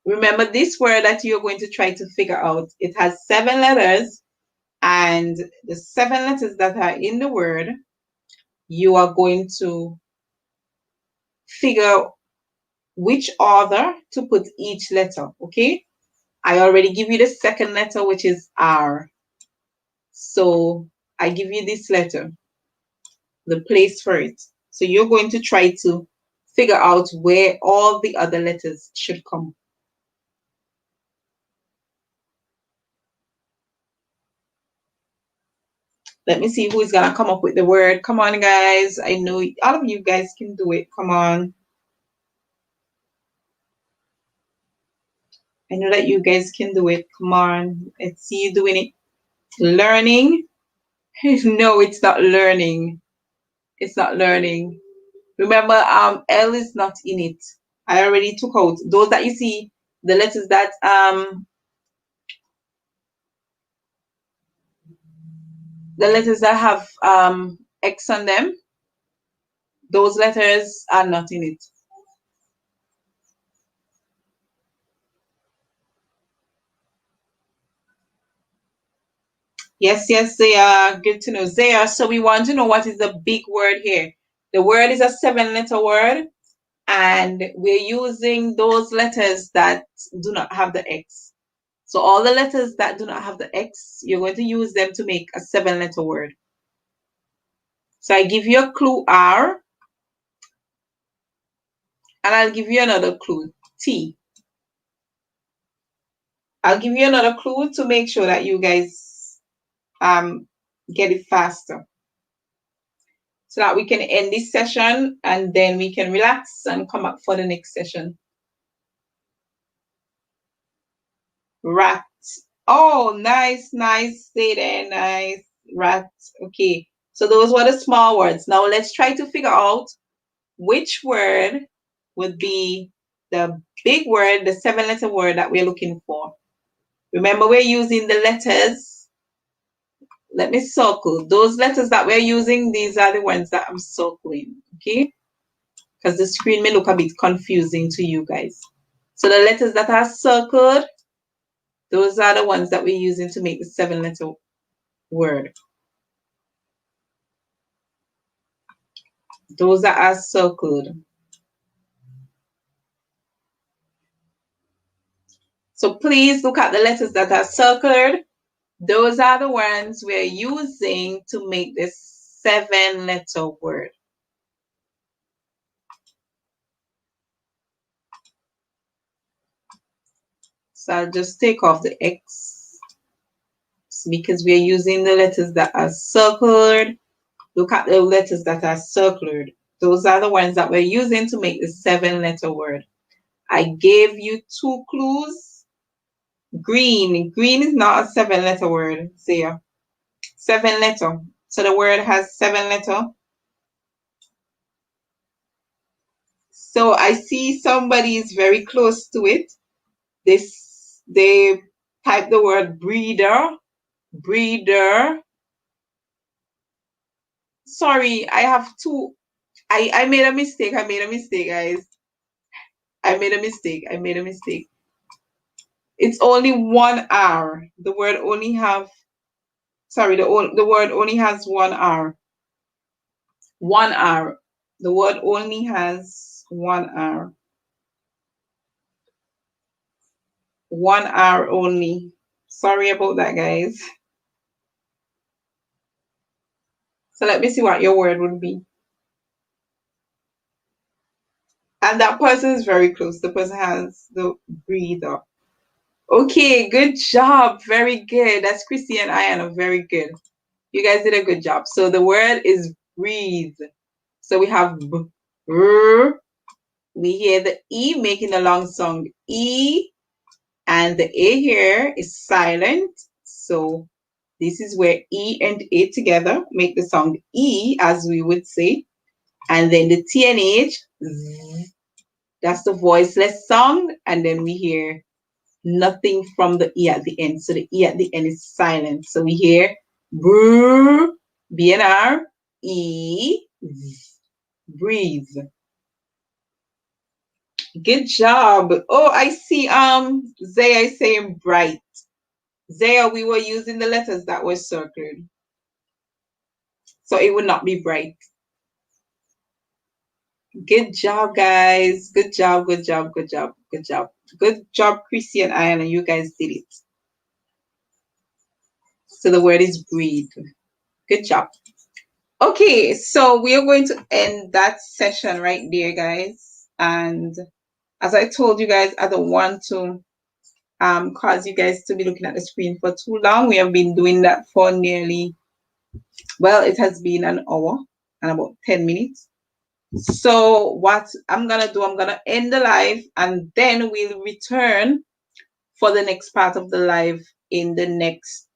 remember this word that you're going to try to figure out. It has 7 letters, and the 7 letters that are in the word, you are going to figure which order to put each letter. Okay, I already give you the second letter, which is R. So I give you this letter, the place for it. So you're going to try to figure out where all the other letters should come. Let me see who is gonna come up with the word. Come on, guys. I know all of you guys can do it. Come on. I know that you guys can do it. Come on. Let's see you doing it. Learning. No, it's not learning. It's not learning. Remember, L is not in it. I already took out those that you see, the letters that have X on them. Those letters are not in it. Yes, yes, they are. Good to know. They are. So we want to know what is the big word here. The word is a 7-letter word, and we're using those letters that do not have the X. So all the letters that do not have the X, you're going to use them to make a 7-letter word. So I give you a clue R, and I'll give you another clue T. I'll give you another clue to make sure that you guys get it faster, so that we can end this session and then we can relax and come up for the next session. Rat. Oh, nice, nice. Stay there, nice. Rat. Okay. So those were the small words. Now let's try to figure out which word would be the big word, the 7-letter word that we're looking for. Remember, we're using the letters. Let me circle. Those letters that we're using, these are the ones that I'm circling. Okay? Because the screen may look a bit confusing to you guys. So the letters that are circled, those are the ones that we're using to make the 7-letter word. Those that are circled. So please look at the letters that are circled. Those are the ones we're using to make this 7-letter word. So I'll just take off the X because we are using the letters that are circled. Look at the letters that are circled. Those are the ones that we're using to make the 7-letter word. I gave you 2 clues. Green. Green is not a 7-letter word. See ya. 7-letter. So the word has 7-letter. So I see somebody is very close to it. They type the word breeder. Breeder. Sorry, I have 2. I made a mistake. I made a mistake, guys. I made a mistake. It's only 1 R. The word only have, sorry, the word only has 1 R. 1 R. The word only has 1 R. 1 R only. Sorry about that, guys. So let me see what your word would be. And that person is very close. The person has the breather. Okay, good job. Very good. That's Chrissy and Ayana. Very good. You guys did a good job. So the word is breathe. So we have b, r. We hear the E making a long sound. E. And the A here is silent. So this is where E and A together make the sound E, as we would say. And then the T and H, z, that's the voiceless sound. And then we hear nothing from the E at the end. So the E at the end is silent. So we hear brr, B and R, E, z, breathe. Good job. Oh, I see Zaya is saying bright. Zaya, we were using the letters that were circled. So it would not be bright. Good job, guys. Good job, good job, good job, good job. Good job, Chrissy and Ayana. You guys did it. So the word is breathe. Good job. Okay, so we are going to end that session right there, guys. And as I told you guys, I don't want to cause you guys to be looking at the screen for too long. We have been doing that for nearly, well, it has been an hour and about 10 minutes. So what I'm gonna do, I'm gonna end the live and then we'll return for the next part of the live in the next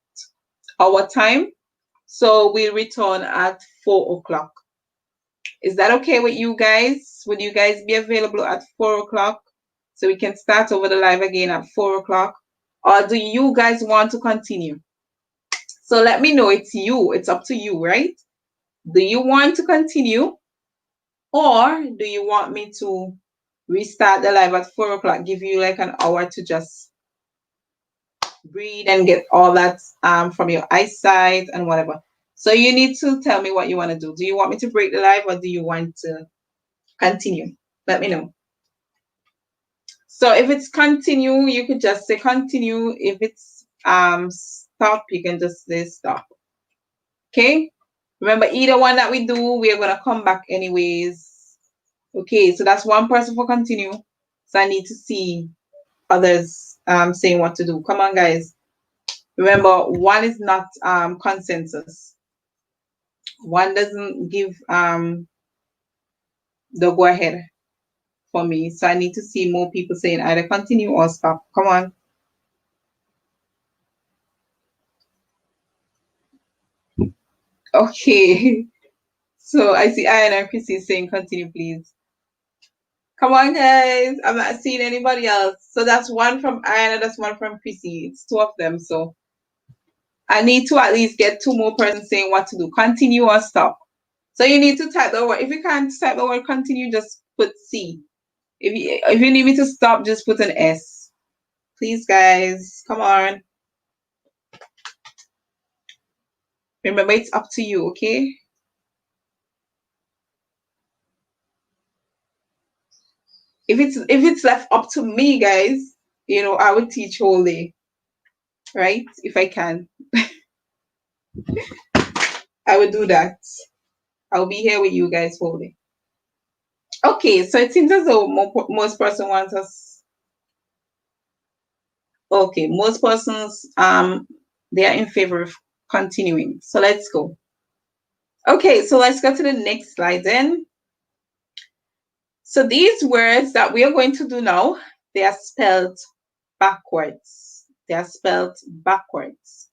hour time. So we'll return at 4 o'clock. Is that okay with you guys? Would you guys be available at 4 o'clock so we can start over the live again at 4 o'clock? Or do you guys want to continue? So let me know. It's you. It's up to you, right? Do you want to continue? Or do you want me to restart the live at 4 o'clock, give you like an hour to just breathe and get all that from your eyesight and whatever? So you need to tell me what you want to do. Do you want me to break the live or do you want to continue? Let me know. So if it's continue, you could just say continue. If it's stop, you can just say stop. Okay? Remember, either one that we do, we are going to come back anyways. Okay, so that's one person for continue. So I need to see others saying what to do. Come on, guys. Remember, one is not consensus. One doesn't give the go ahead for me. So I need to see more people saying either continue or stop. Come on. Okay. So I see Ian and Chrissy saying continue, please. Come on, guys. I'm not seeing anybody else. So that's one from Ian and that's one from Chrissy. It's 2 of them. So I need to at least get 2 more persons saying what to do. Continue or stop. So you need to type the word. If you can't type the word continue, just put C. If you need me to stop, just put an S. Please, guys. Come on. Remember, it's up to you, okay? If it's left up to me, guys, you know, I would teach whole day. Right? If I can. I would do that. I'll be here with you guys whole day. Okay, so it seems as though most person wants us Okay, most persons they are in favor of continuing. So let's go. Okay, so let's go to the next slide then. So these words that we are going to do now, they are spelled backwards. They are spelled backwards.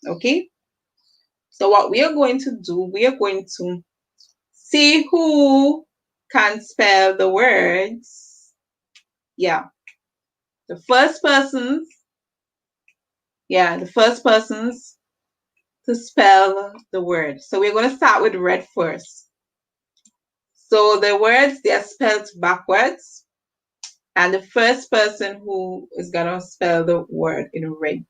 Okay? So what we are going to do, we are going to see who can spell the words. Yeah. The first persons to spell the word. So we're going to start with red first. So the words, they are spelled backwards. And the first person who is going to spell the word in red.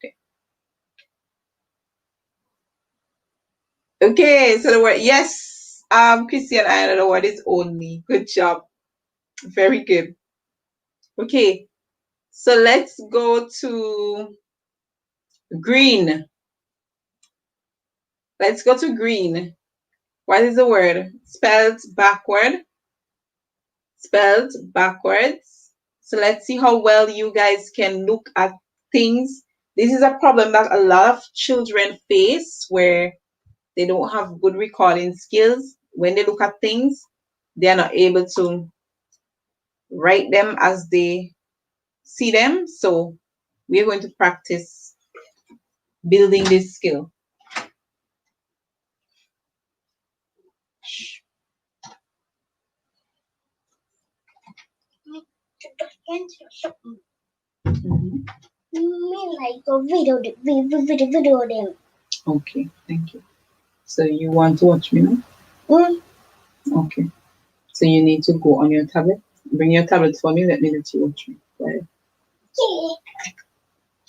Okay, so the word, yes, Christian, I know the word is only. Good job. Very good. Okay, so let's go to green. Let's go to green. What is the word? Spelled backward. Spelled backwards. So let's see how well you guys can look at things. This is a problem that a lot of children face where they don't have good recording skills. When they look at things, they are not able to write them as they see them. So we're going to practice building this skill. Okay, thank you. So you want to watch me now? Okay. So you need to go on your tablet. Bring your tablet for me. Let me let you watch me. Right.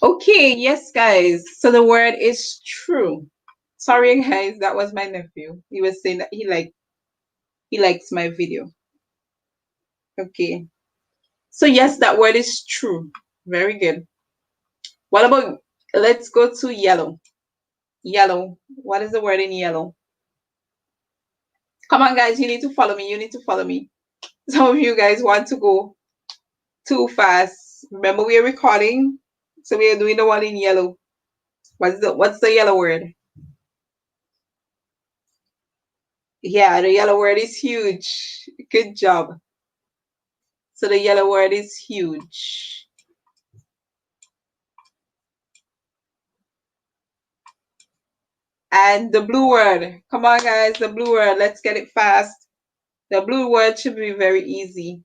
Okay, yes, guys. So the word is true. Sorry, guys. That was my nephew. He was saying that he likes my video. Okay. So yes, that word is true. Very good. What about, let's go to yellow. Yellow. What is the word in yellow? Come on, guys. You need to follow me. You need to follow me. Some of you guys want to go too fast. Remember, we are recording, so we are doing the one in yellow. What's the yellow word? Yeah, the yellow word is huge. Good job. So the yellow word is huge. And the blue word. Come on, guys. The blue word. Let's get it fast. The blue word should be very easy.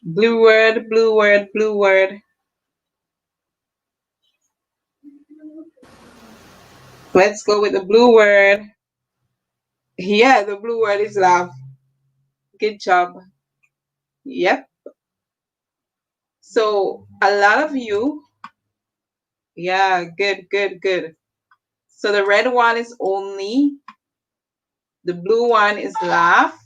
Blue word, blue word, blue word. Let's go with the blue word. Yeah, the blue word is love. Good job. Yep. So a lot of you, yeah, good, good, good. So the red one is only, the blue one is laugh,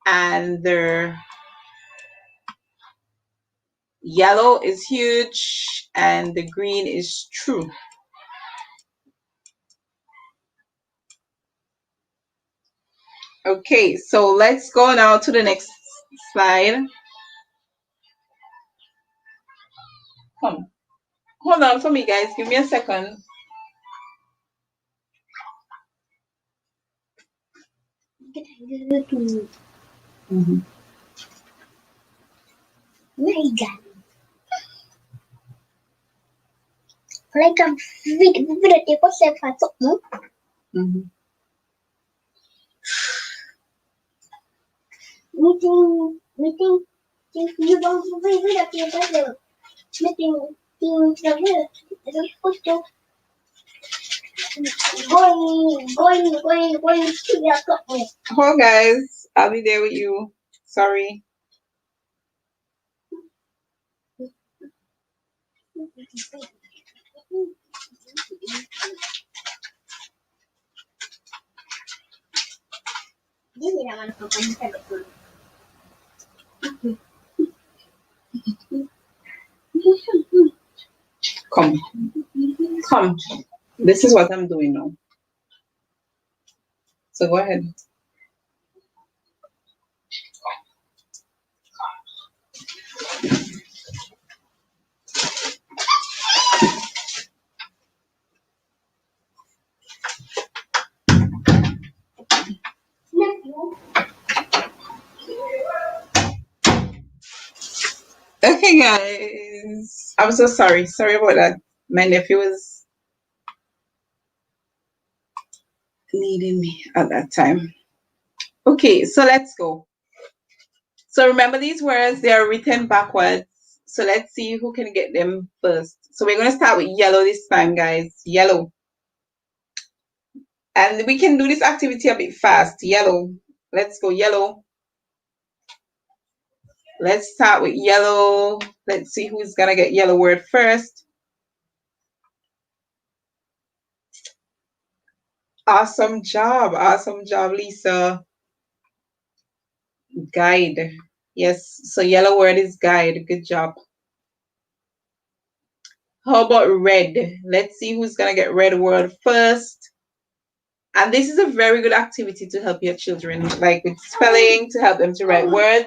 and the yellow is huge, and the green is true. Okay, so let's go now to the next slide. Come, hold on for me, guys. Give me a second. Mm-hmm. Mm-hmm. Oh, guys, I'll be there with you. Sorry. Come, come. This is what I'm doing now. So go ahead. Okay, guys. I'm so sorry. Sorry about that. My nephew was needing me at that time. Okay, so let's go. So remember these words, they are written backwards. So let's see who can get them first. So we're going to start with yellow this time, guys. Yellow. And we can do this activity a bit fast. Yellow. Let's go, yellow. Let's start with yellow. Let's see who's going to get yellow word first. Awesome job. Awesome job, Lisa. Guide. Yes, so yellow word is guide. Good job. How about red? Let's see who's going to get red word first. And this is a very good activity to help your children, like with spelling, to help them to write words.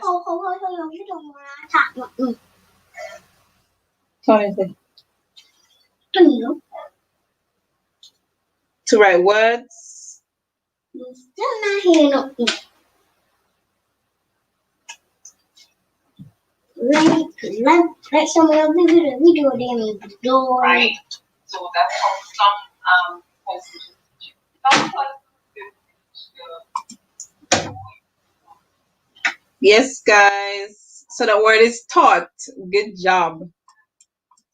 To write words. Like someone else did a video game. Right. So that's how some Yes, guys. So the word is taught. Good job.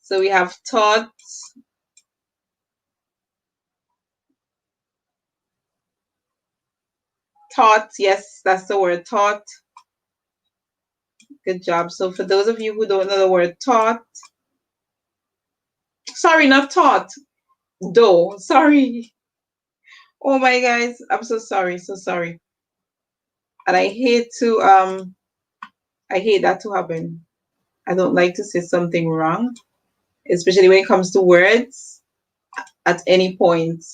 So we have taught. Taught. Yes, that's the word taught. Good job. So for those of you who don't know the word taught, sorry, not taught. Though. Sorry. Oh my guys, I'm so sorry. So sorry. And I hate that to happen. I don't like to say something wrong, especially when it comes to words at any point,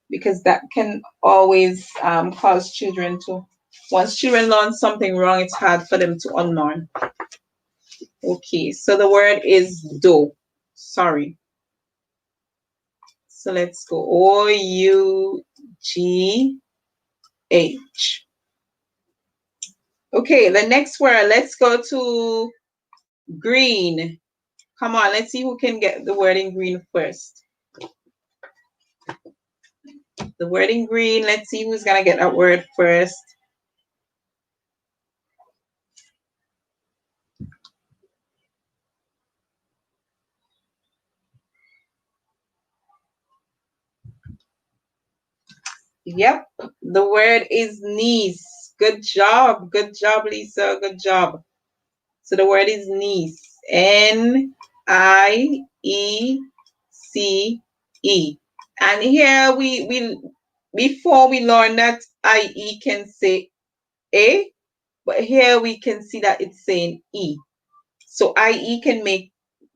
because that can always cause children to, once children learn something wrong, it's hard for them to unlearn. Okay, so the word is do. Sorry. So let's go. O-U-G-H. Okay, the next word, let's go to green. Come on, let's see who can get the word in green first. The word in green, let's see who's gonna get that word first. Yep, the word is niece. Good job, Lisa, good job. So the word is niece. N-I-E-C-E. And here we before we learn that I-E can say A, but here we can see that it's saying E. So I-E can make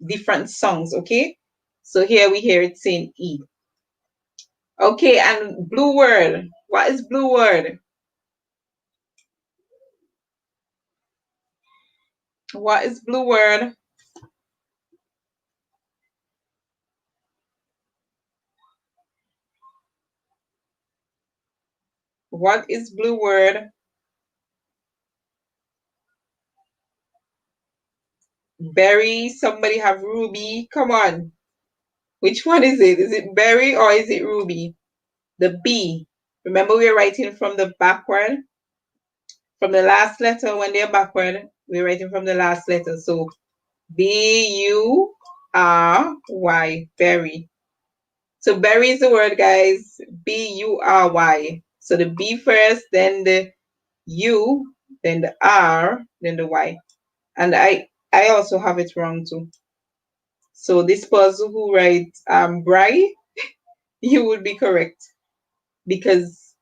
different songs, okay? So here we hear it saying E. Okay, and blue word. What is blue word? What is blue word? What is blue word? Berry. Somebody have ruby. Come on. Which one is it? Is it berry or is it ruby? The B. Remember we're writing from the backward? From the last letter when they're backward, we're writing from the last letter. So B-U-R-Y. Berry. So berry is the word, guys. B-U-R-Y. So the B first, then the U, then the R, then the Y. And I also have it wrong too. So this person who writes Bry, you would be correct because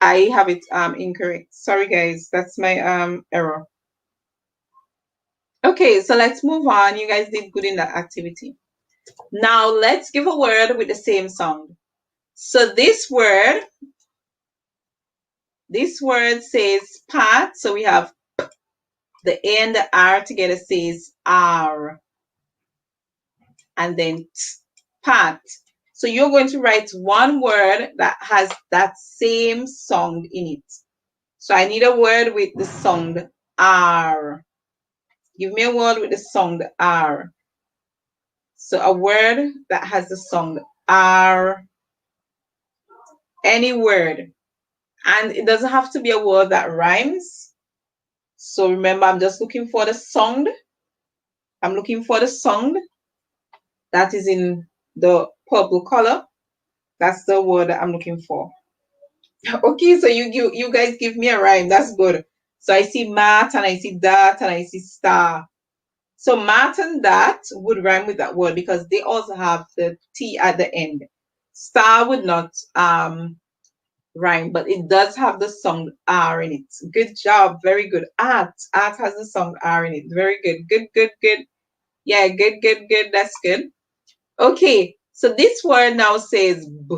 I have it incorrect. Sorry guys, that's my error. Okay, so let's move on. You guys did good in that activity. Now let's give a word with the same sound. So this word says pat. So we have the A and the R together says R. And then t, pat. So you're going to write one word that has that same sound in it. So I need a word with the sound R. Give me a word with the sound R. So a word that has the sound R. Any word. And it doesn't have to be a word that rhymes. So remember, I'm just looking for the sound. I'm looking for the sound that is in the purple color. That's the word that I'm looking for. Okay, so you guys give me a rhyme. That's good. So I see mat and I see that and I see star. So mat and that would rhyme with that word because they also have the T at the end. Star would not rhyme, but it does have the sound R in it. Good job. Very good. Art. Art has the sound R in it. Very good. Good, good, good. Yeah, good, good, good. That's good. Okay, so this word now says b.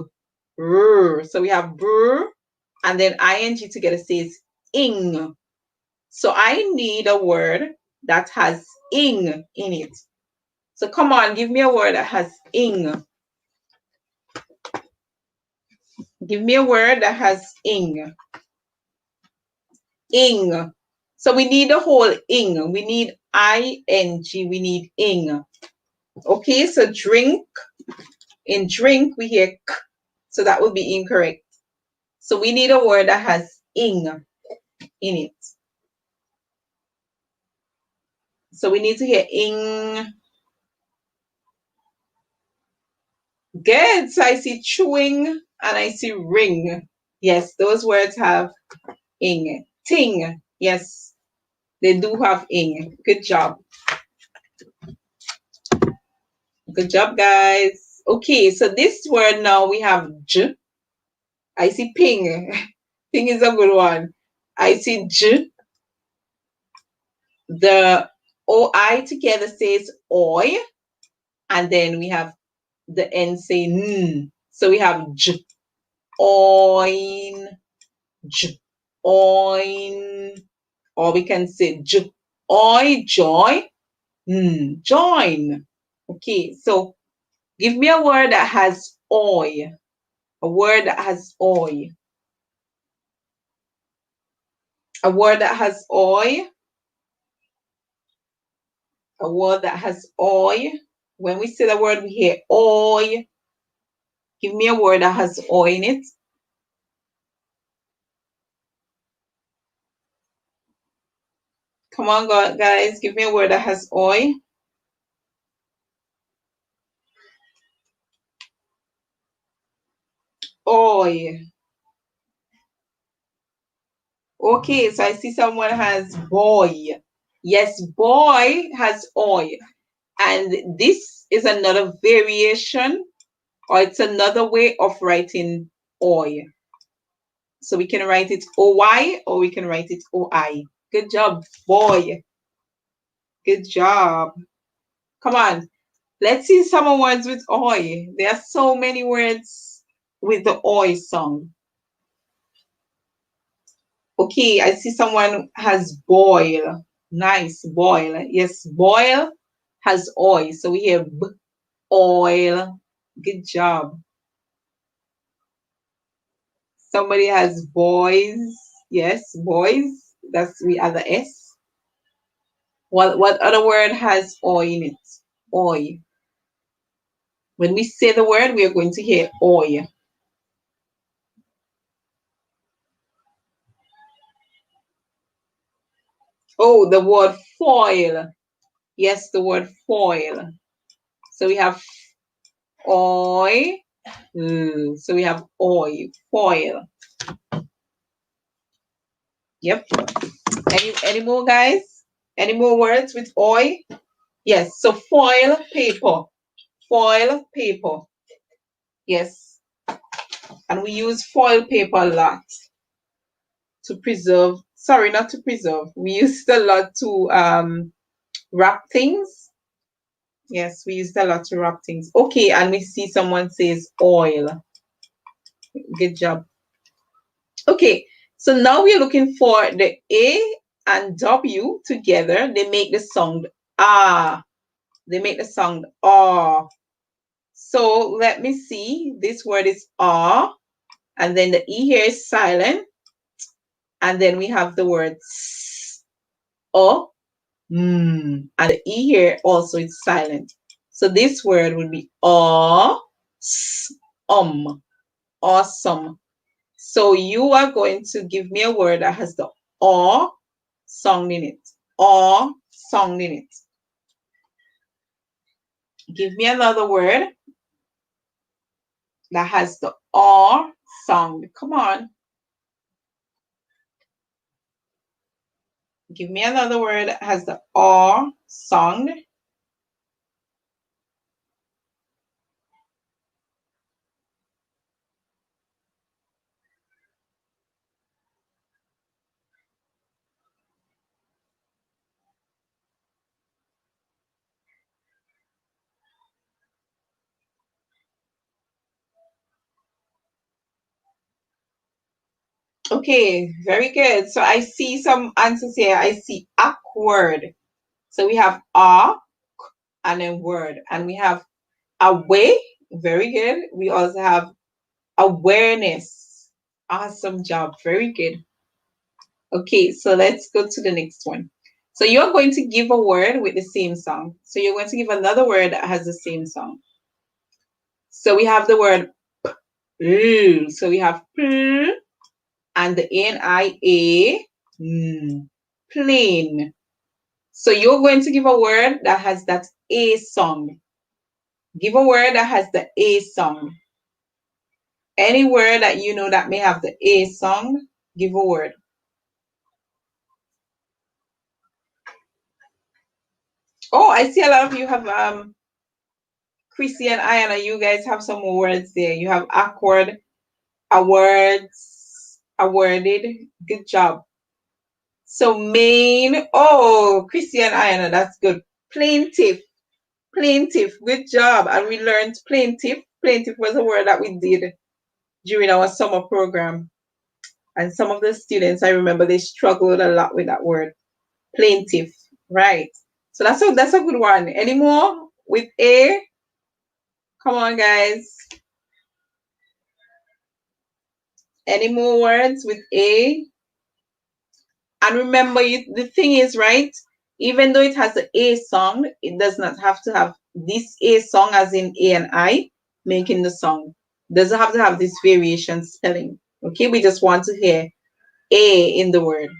Brr. So we have brr, and then ing together says ing. So I need a word that has ing in it. So come on, give me a word that has ing. Give me a word that has ing. Ing. So we need the whole ing. We need ing. We need ing. Okay, so drink. In drink, we hear k. So that would be incorrect. So we need a word that has ing in it. So we need to hear ing. Good. So I see chewing and I see ring. Yes, those words have ing. Ting. Yes, they do have ing. Good job. Good job, guys. Okay, so this word now we have j. I see ping. Ping is a good one. I see j. The oi together says oi. And then we have the N say n. So we have j, oin, j, oin. Or we can say j, oi, joy, n, join. Okay, so give me a word that has oi. A word that has oi. A word that has oi. A word that has oi. When we say the word, we hear oi. Give me a word that has oi in it. Come on, guys, give me a word that has oi. Oi. Okay, so I see someone has boy. Yes, boy has oi. And this is another variation, or it's another way of writing oi. So we can write it OY or we can write it OI. Good job, boy. Good job. Come on. Let's see some more words with oi. There are so many words with the oi sound. Okay, I see someone has boil. Nice, boil. Yes, boil has oil. So we hear b, oil. Good job. Somebody has boys. Yes, boys. That's we add the S. What other word has oil in it? Oil. When we say the word, we are going to hear oil. Oh, the word foil. Yes, the word foil. So we have oil. So we have oil, foil. Yep. Any more, guys? Any more words with oil? Yes. So foil paper. Foil paper. Yes. And we use foil paper a lot to preserve. Sorry, not to preserve. We use it a lot to wrap things. Yes, we use it a lot to wrap things. Okay, and we see someone says oil. Good job. Okay, so now we're looking for the A and W together. They make the sound ah. They make the sound ah. So let me see. This word is ah, and then the E here is silent, and then we have the word s, oh, And the E here also is silent. So this word would be awesome. Awesome. So you are going to give me a word that has the aw sound in it. Aw sound in it. Give me another word that has the aw sound. Come on. Give me another word that has the aw sound. Okay, very good. So I see some answers here. I see awkward. So we have and then word. And we have away. Very good. We also have awareness. Awesome job. Very good. Okay, so let's go to the next one. So you're going to give a word with the same sound. So you're going to give another word that has the same sound. So we have the word so we have and the N-I-A, plain. So you're going to give a word that has that A sound. Give a word that has the A sound. Any word that you know that may have the A sound, give a word. Oh, I see a lot of you have Chrissy and Ayana, you guys have some more words there. You have awkward, awards, awarded. Good job. So main, oh, Chrissy and Ayana, that's good. Plaintiff, plaintiff, good job. And we learned plaintiff. Plaintiff was a word that we did during our summer program. And some of the students, I remember they struggled a lot with that word. Plaintiff, right. So that's a good one. Any more with A? Come on, guys. Any more words with A? And remember, the thing is, right? Even though it has the A song, it does not have to have this A song as in A and I making the song. It doesn't have to have this variation spelling. Okay, we just want to hear A in the word.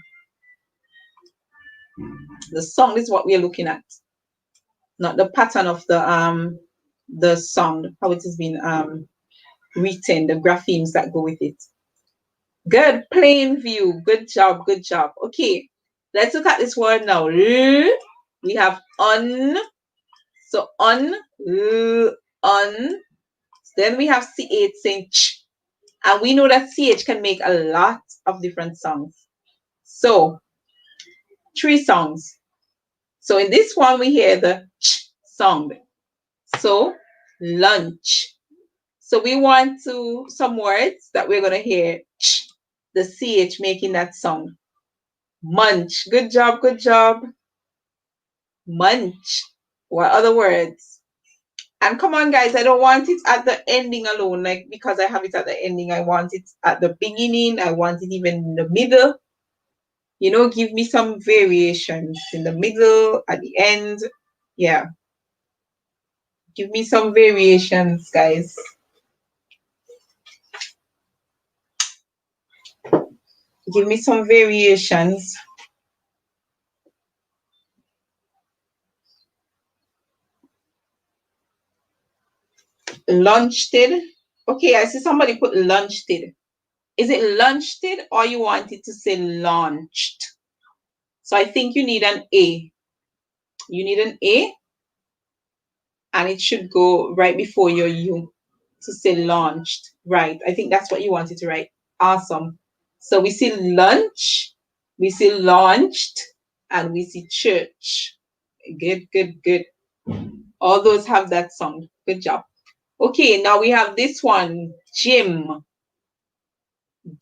The song is what we're looking at, not the pattern of the song, how it has been written, the graphemes that go with it. Good, plain view. Good job, good job. Okay, let's look at this word now. We have on. So on, on. Then we have ch saying ch. And we know that ch can make a lot of different sounds. So 3 sounds. So in this one, we hear the ch sound. So lunch. So we want some words that we're going to hear ch, the ch making that sound. Munch. Good job, good job. Munch. What other words? And come on, guys, I don't want it at the ending alone. Like, because I have it at the ending, I want it at the beginning. I want it even in the middle. You know, give me some variations in the middle, at the end. Yeah. Give me some variations, guys. Give me some variations. Lunched. Okay, I see somebody put lunched. Is it lunched or you want it to say launched? So I think you need an A. You need an A, and it should go right before your U to say launched. Right. I think that's what you wanted to write. Awesome. So we see lunch, we see launched, and we see church. Good, good, good. All those have that sound. Good job. Okay, now we have this one, gym.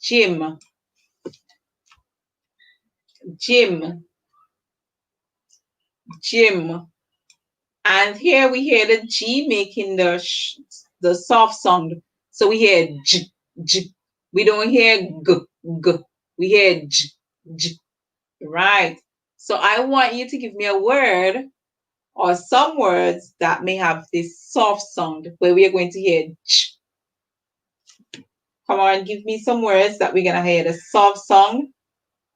Gym. Gym. Gym. And here we hear the G making the soft sound. So we hear J, J. We don't hear G, G. We hear J, J. Right. So I want you to give me a word or some words that may have this soft sound where we are going to hear ch. Come on, give me some words that we're going to hear the soft sound.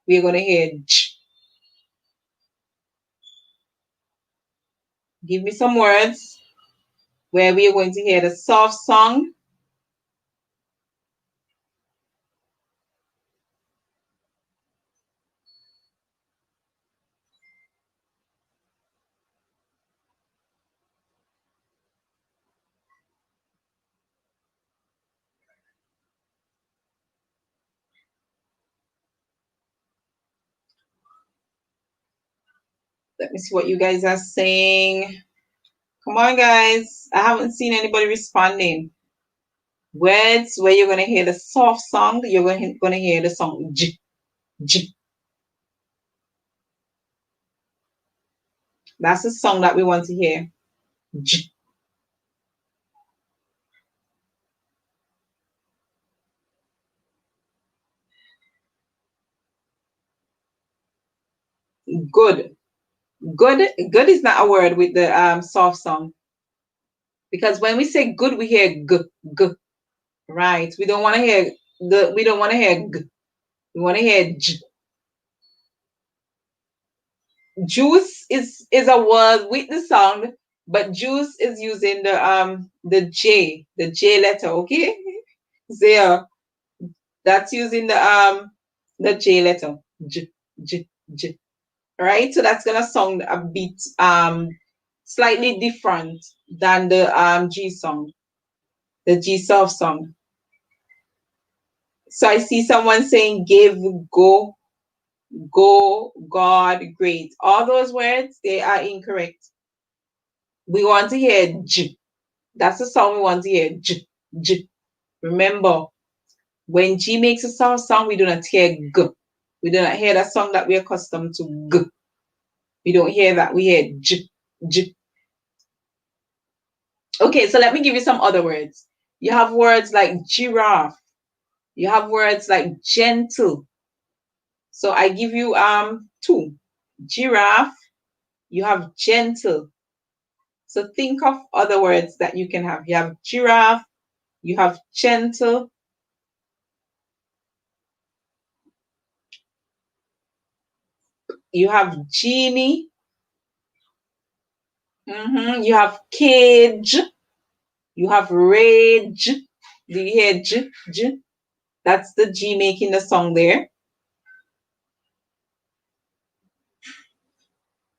We're going to hear ch. Give me some words where we are going to hear the soft sound. Let me see what you guys are saying. Come on, guys. I haven't seen anybody responding. Words where you're going to hear the soft sound, you're going to hear the song j, j. That's the song that we want to hear. J. Good. Good is not a word with the soft sound. Because when we say good, we hear g, g. Right. We don't want to hear we don't want to hear g. We want to hear j. Juice is a word with the sound, but juice is using the J letter, okay? There. That's using the J letter. J, j, j. Right? So that's gonna sound a bit slightly different than the G sound, the G soft sound. So I see someone saying give, go, God, great. All those words, they are incorrect. We want to hear J. That's the sound we want to hear. J, j. Remember, when G makes a soft sound, we do not hear G. We do not hear that song that we're accustomed to G. We don't hear that. We hear J, J. Okay, so let me give you some other words. You have words like giraffe. You have words like gentle. So I give you two. Giraffe, you have gentle. So think of other words that you can have. You have giraffe, you have gentle. You have genie. You have cage. You have rage. Do you hear J, J? That's the G making the song there.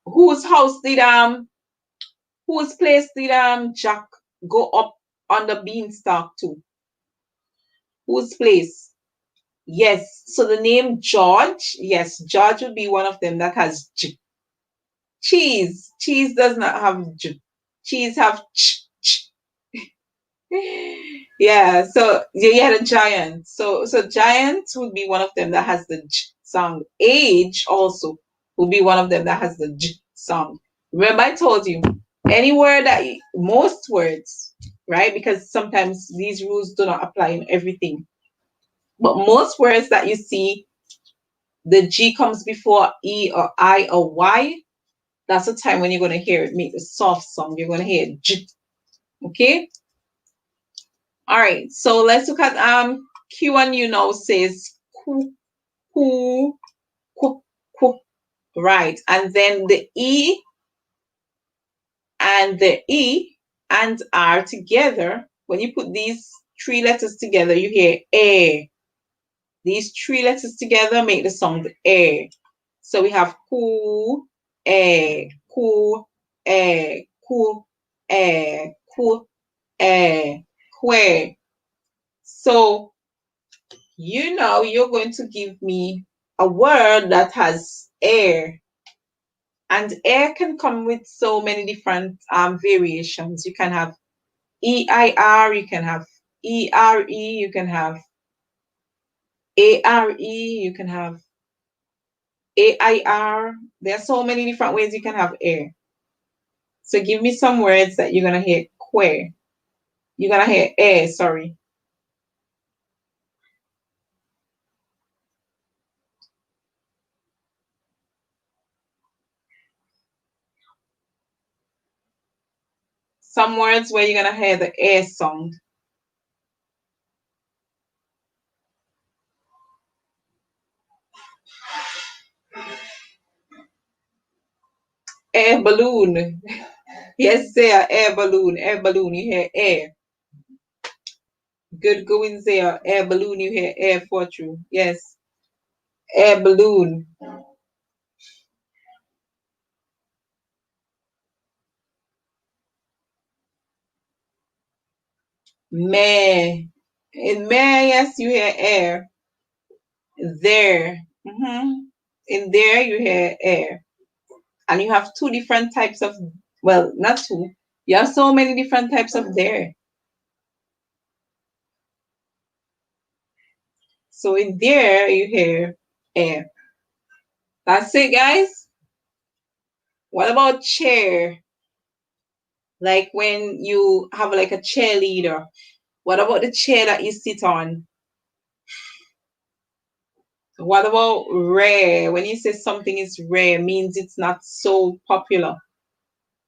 Whose house did whose place did Jack go up on the beanstalk to? Whose place? Yes. So the name George, yes, George would be one of them that has J. Cheese. Cheese does not have J. Cheese have ch, ch. Yeah, so you had a giant. So giant would be one of them that has the J sound. Age also would be one of them that has the J sound. Remember, I told you any word that most words, right? Because sometimes these rules do not apply in everything. But most words that you see, the G comes before E or I or Y. That's the time when you're going to hear it make the soft sound. You're going to hear J. Okay. All right. So let's look at Q&U now says ku, ku, ku, ku. Right. And then the E and the E and R together. When you put these three letters together, you hear A. These three letters together make the sound A. So we have ku, A, ku, A, ku, A, ku, A, que. So you're going to give me a word that has air. And air can come with so many different variations. You can have EIR, you can have ERE, you can have ARE, you can have AIR. There are so many different ways you can have air. So give me some words that you're going to hear que. You're going to hear air, sorry. Some words where you're gonna hear the air sound. Air balloon. Yes, there, air balloon, air balloon, you hear air. Good going there, air balloon, you hear air for through. Yes, air balloon. Meh. In meh, yes, you hear air. There. In there, you hear air. And you have two different types of, well, not two. You have so many different types of there. So in there, you hear air. That's it, guys. What about chair? Like when you have like a cheerleader. What about the chair that you sit on? What about rare? When you say something is rare, means it's not so popular.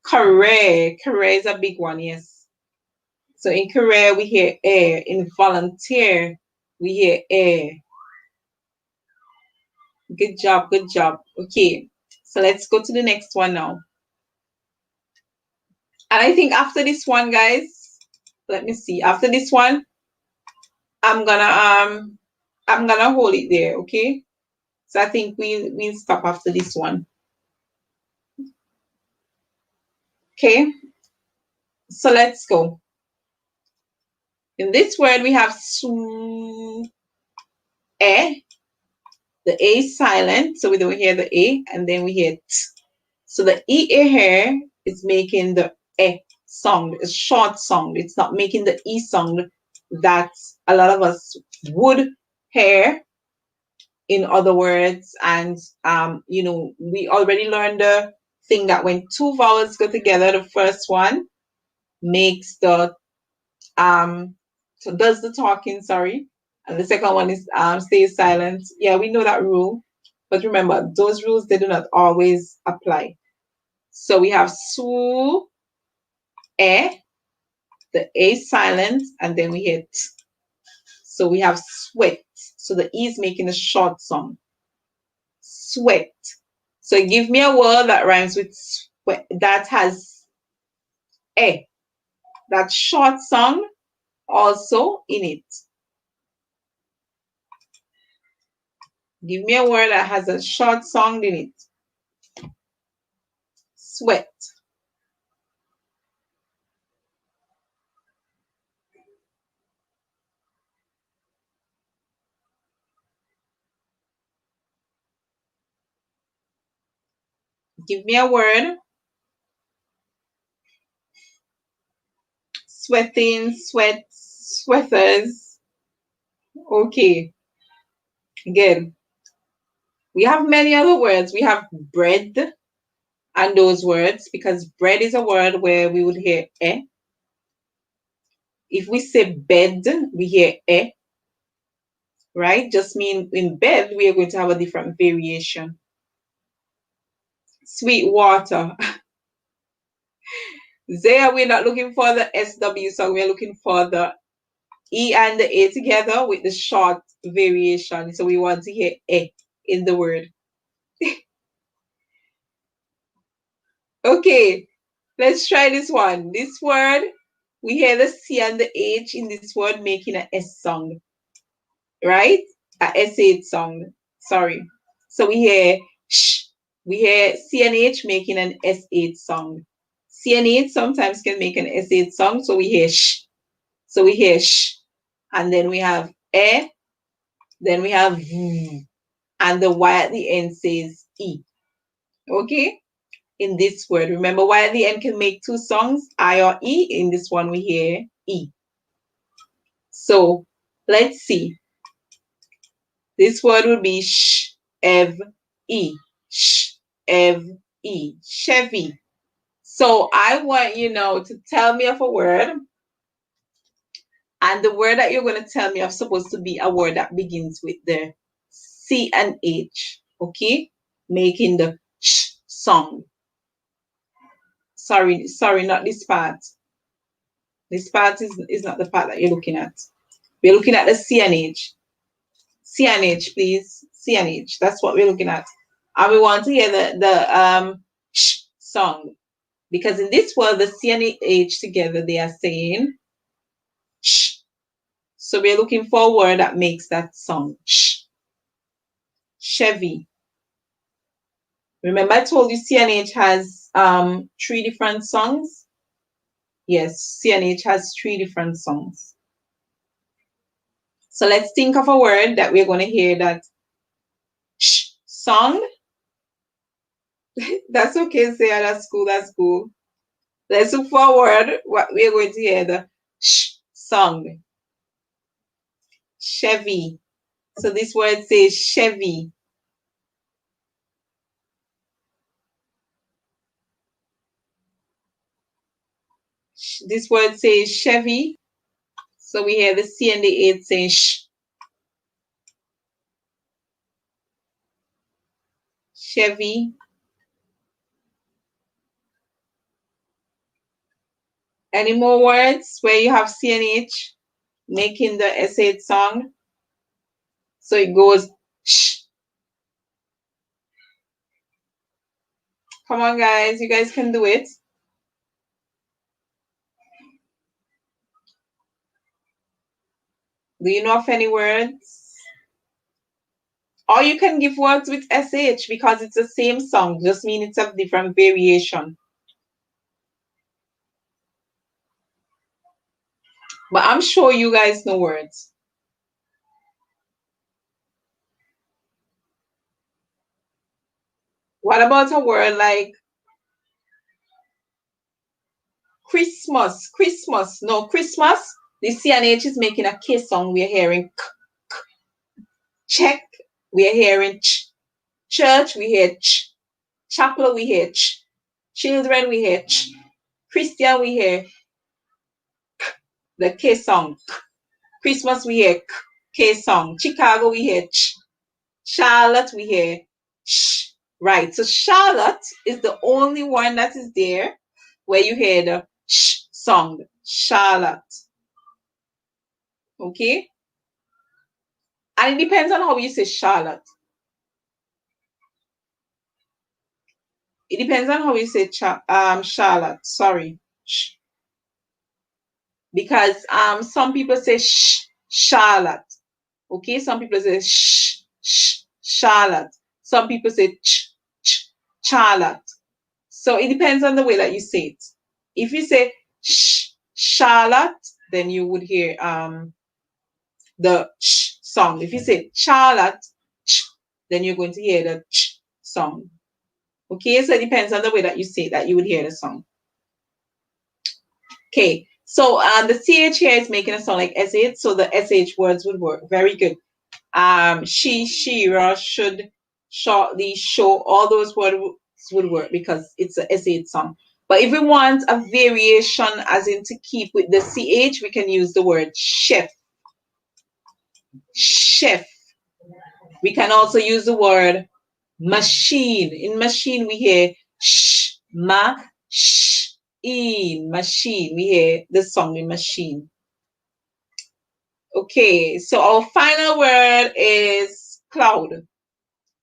Career. Career is a big one, yes. So in career, we hear air. In volunteer, we hear air. Good job, good job. Okay, so let's go to the next one now. And I think after this one, guys, let me see. After this one, I'm gonna hold it there, okay? So I think we'll stop after this one. Okay, so let's go. In this word, we have su, eh. The A is silent, so we don't hear the A, and then we hear t. So the E here is making the eh sound, a short sound. It's not making the E sound that a lot of us would hear in other words. And we already learned the thing that when two vowels go together, the first one makes the so does the talking, sorry, and the second one is stays silent. Yeah, we know that rule, but remember those rules, they do not always apply. So we have su, e, the A silent, and then we hit. So we have sweat. So the E is making a short sound. Sweat. So give me a word that rhymes with sweat, that has e, that short sound also in it. Give me a word that has a short sound in it. Sweat. Give me a word. Sweating, sweat, sweaters. Okay, good. We have many other words. We have bread and those words, because bread is a word where we would hear eh. If we say bed, we hear eh, right? Just mean in bed, we are going to have a different variation. Sweet water. There, we're not looking for the SW song, we're looking for the E and the A together with the short variation. So we want to hear eh in the word. Okay, let's try this one. This word, we hear the C and the H in this word making an S sound, right? A S8 sound. Sorry. So we hear sh. We hear C and H making an S8 sound. C and H sometimes can make an S8 sound, so we hear sh. So we hear sh. And then we have e, then we have v, and the Y at the end says E. Okay? In this word, remember Y at the end can make two songs, I or E. In this one, we hear E. So let's see. This word would be sh, ev, e. Sh, ev, e. Chevy. So I want you now to tell me of a word. And the word that you're going to tell me of supposed to be a word that begins with the C and H. Okay? Making the sh sound. Sorry, not this part. This part is not the part that you're looking at. We're looking at the CNH. CNH, please. CNH. That's what we're looking at. And we want to hear the sh song. Because in this word, the C and the H together, they are saying sh. So we're looking for a word that makes that song. Sh. Chevy. Remember I told you CNH has 3 different songs? Yes, CNH has 3 different songs. So let's think of a word that we're going to hear that sh song. That's okay, say that's cool, that's cool. Let's look for a word what we're going to hear the sh song. Chevy. So this word says Chevy. This word says Chevy. So we hear the C and the H saying sh. Chevy. Any more words where you have C and H making the S8 song? So it goes sh. Come on, guys. You guys can do it. Do you know of any words? Or you can give words with SH because it's the same song, just mean it's a different variation. But I'm sure you guys know words. What about a word like Christmas? Christmas. No, Christmas. The CNH is making a K song. We're hearing k, k. Check. We're hearing ch. Church, we hear ch. Chapel, we hear ch. Children, we hear ch. Christian, we hear k. The K song. K. Christmas, we hear k. K song. Chicago, we hear ch. Charlotte, we hear sh. Right. So Charlotte is the only one that is there where you hear the sh song. Charlotte. Okay? And it depends on how you say Charlotte. It depends on how you say Charlotte. Sorry. Because some people say Charlotte. Okay? Some people say Charlotte. Some people say Charlotte. So it depends on the way that you say it. If you say Charlotte, then you would hear the ch song. If you say Charlotte, then you're going to hear the ch song. Okay, so it depends on the way that you say that you would hear the song. Okay, so the CH here is making a sound like SH, so the SH words would work. Very good. She, Shira, should, shortly, show, all those words would work because it's a SH song. But if we want a variation, as in to keep with the CH, we can use the word chef. Chef. We can also use the word machine. In machine, we hear sh, ma, sh, in, machine. We hear the song in machine. Okay, so our final word is cloud.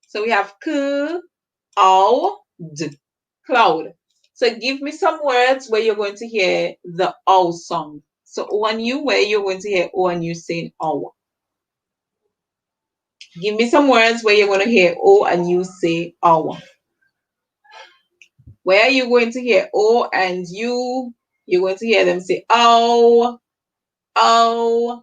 So we have k, ow, d, cloud. So give me some words where you're going to hear the ow sound. So O and U, where you're going to hear O and U saying ow. Give me some words where you're going to hear O and U say ow. Where are you going to hear O and U? You're going to hear them say ow, ow.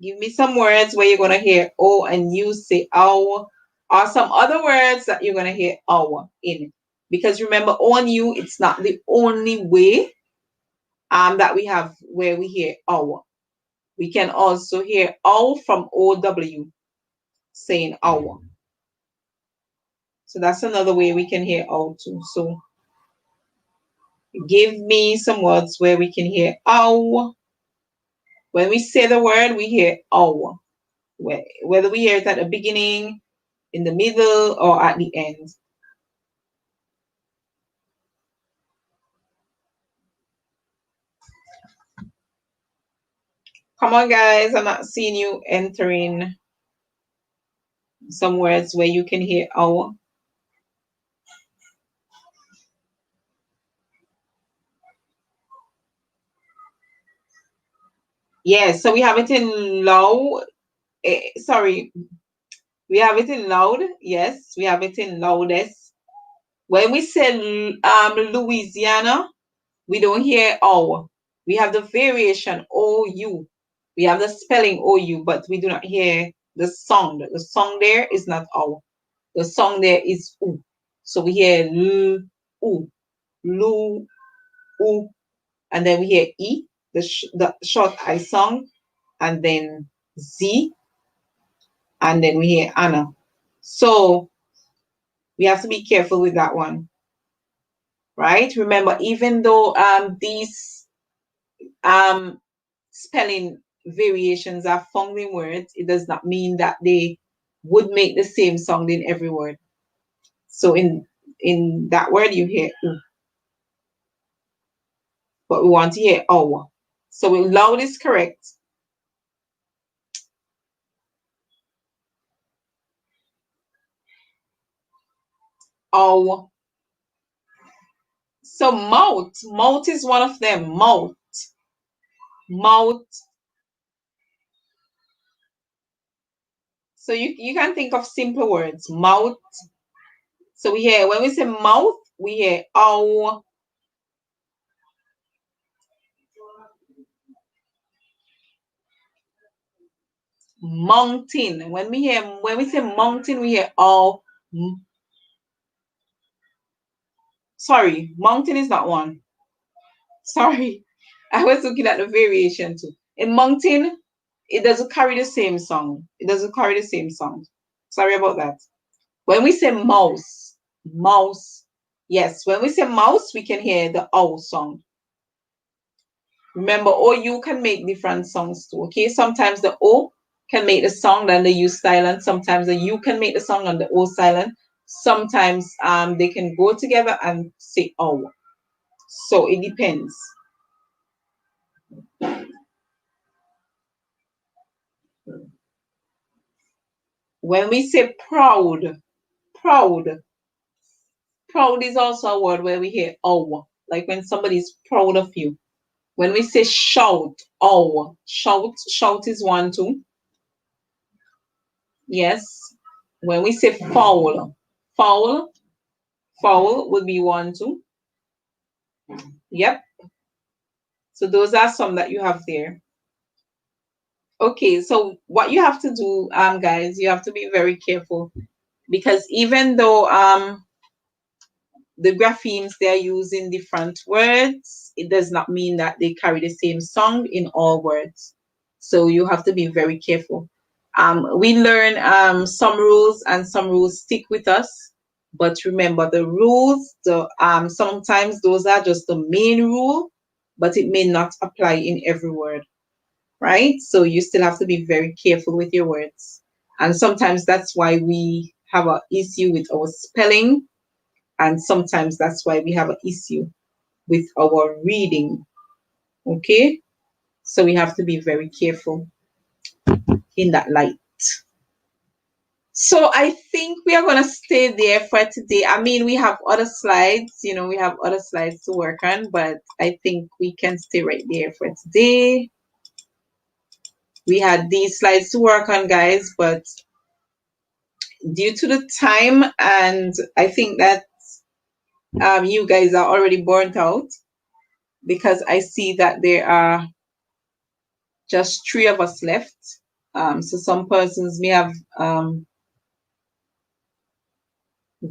Give me some words where you're going to hear O and U say ow. Or some other words that you're going to hear ow in. Because remember, O and U, it's not the only way that we have where we hear ow. We can also hear ow from OW saying ow. So that's another way we can hear ow too. So give me some words where we can hear ow. When we say the word, we hear ow. Whether we hear it at the beginning, in the middle, or at the end. Come on, guys. I'm not seeing you entering some words where you can hear our. Yes, so we have it in low. Sorry, we have it in loud. Yes, we have it in loudest. When we say Louisiana, we don't hear O. We have the variation OU. We have the spelling OU, but we do not hear the sound. The song there is not O. The song there is U. So we hear L, U, Lu, U, and then we hear E, the short I song, and then Z, and then we hear Anna. So we have to be careful with that one, right? Remember, even though these spelling variations are found in words, it does not mean that they would make the same sound in every word. So in that word you hear U, but we want to hear O. So loud is correct. O. So mouth is one of them. Mouth. So you can think of simple words. Mouth. So we hear, when we say mouth, we hear ow. Mountain. When we say mountain, we hear ow. Sorry, mountain is not one. Sorry. I was looking at the variation too. In mountain, it doesn't carry the same sound. It doesn't carry the same sound. Sorry about that. When we say mouse, yes, when we say mouse, we can hear the ow sound. Remember, OU can make different sounds too, okay? Sometimes the O can make the sound and the U silent. Sometimes the U can make the sound and the O silent. Sometimes they can go together and say O. So it depends. When we say proud is also a word where we hear O, like when somebody is proud of you. When we say shout, O, shout is one too. Yes. When we say foul would be one too. Yep. So those are some that you have there. Okay, so what you have to do, guys, you have to be very careful, because even though the graphemes they're using different words, it does not mean that they carry the same sound in all words. So you have to be very careful. We learn some rules, and some rules stick with us. But remember, the rules, sometimes those are just the main rule, but it may not apply in every word, right? So you still have to be very careful with your words. And sometimes that's why we have an issue with our spelling, and sometimes that's why we have an issue with our reading. Okay? So we have to be very careful in that light. So I think we are going to stay there for today. I mean, we have other slides, we have other slides to work on, but I think we can stay right there for today. We had these slides to work on, guys, but due to the time, and I think that you guys are already burnt out, because I see that there are just 3 of us left. So some persons may have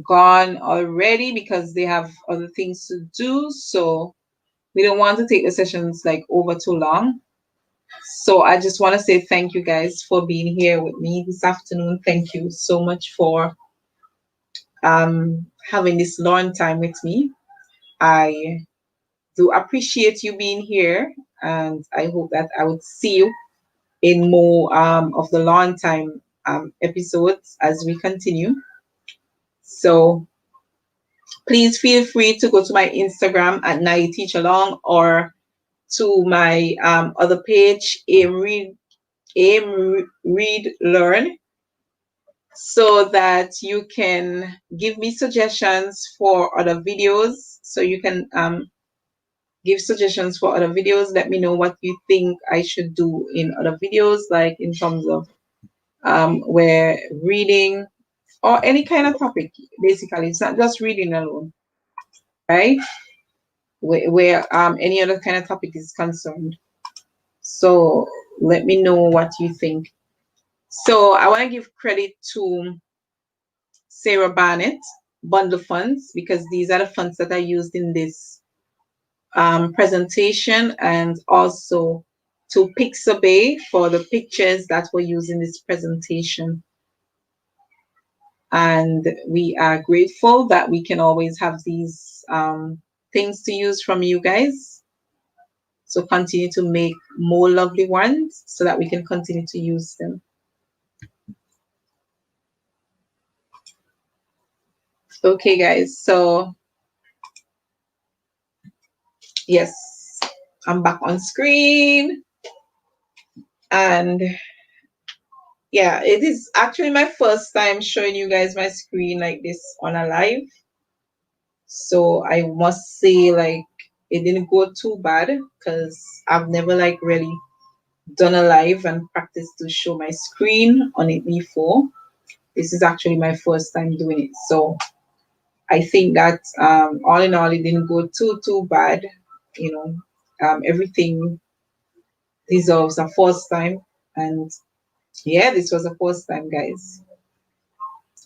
gone already because they have other things to do. So we don't want to take the sessions like over too long. So I just want to say thank you guys for being here with me this afternoon. Thank you so much for having this long time with me. I do appreciate you being here, and I hope that I would see you in more of the long time episodes as we continue. So please feel free to go to my Instagram at Nai Teach Along, or to my other page, Aim Read Learn, so that you can give me suggestions for other videos. So you can give suggestions for other videos. Let me know what you think I should do in other videos, like in terms of where reading or any kind of topic. Basically, it's not just reading alone, right? Where any other kind of topic is concerned. So let me know what you think. So I want to give credit to Sarah Barnett, Bundle Funds, because these are the funds that I used in this presentation, and also to Pixabay for the pictures that were used in this presentation. And we are grateful that we can always have these things to use from you guys. So continue to make more lovely ones so that we can continue to use them. Okay, guys. So yes, I'm back on screen. And yeah, it is actually my first time showing you guys my screen like this on a live. So I must say, like, it didn't go too bad because I've never like really done a live and practiced to show my screen on it before. This is actually my first time doing it. So I think that all in all, it didn't go too bad. You know, everything deserves a first time. And yeah, this was a first time, guys.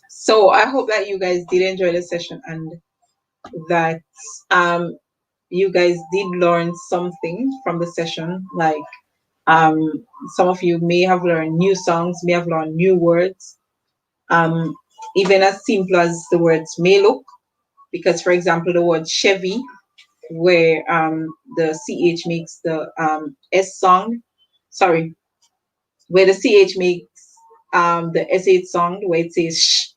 So I hope that you guys did enjoy the session and that you guys did learn something from the session. Like um, some of you may have learned new songs, may have learned new words, um, even as simple as the words may look. Because, for example, the word Chevy, where the CH makes the S sound, sorry, where the CH makes the SH sound, where it says sh.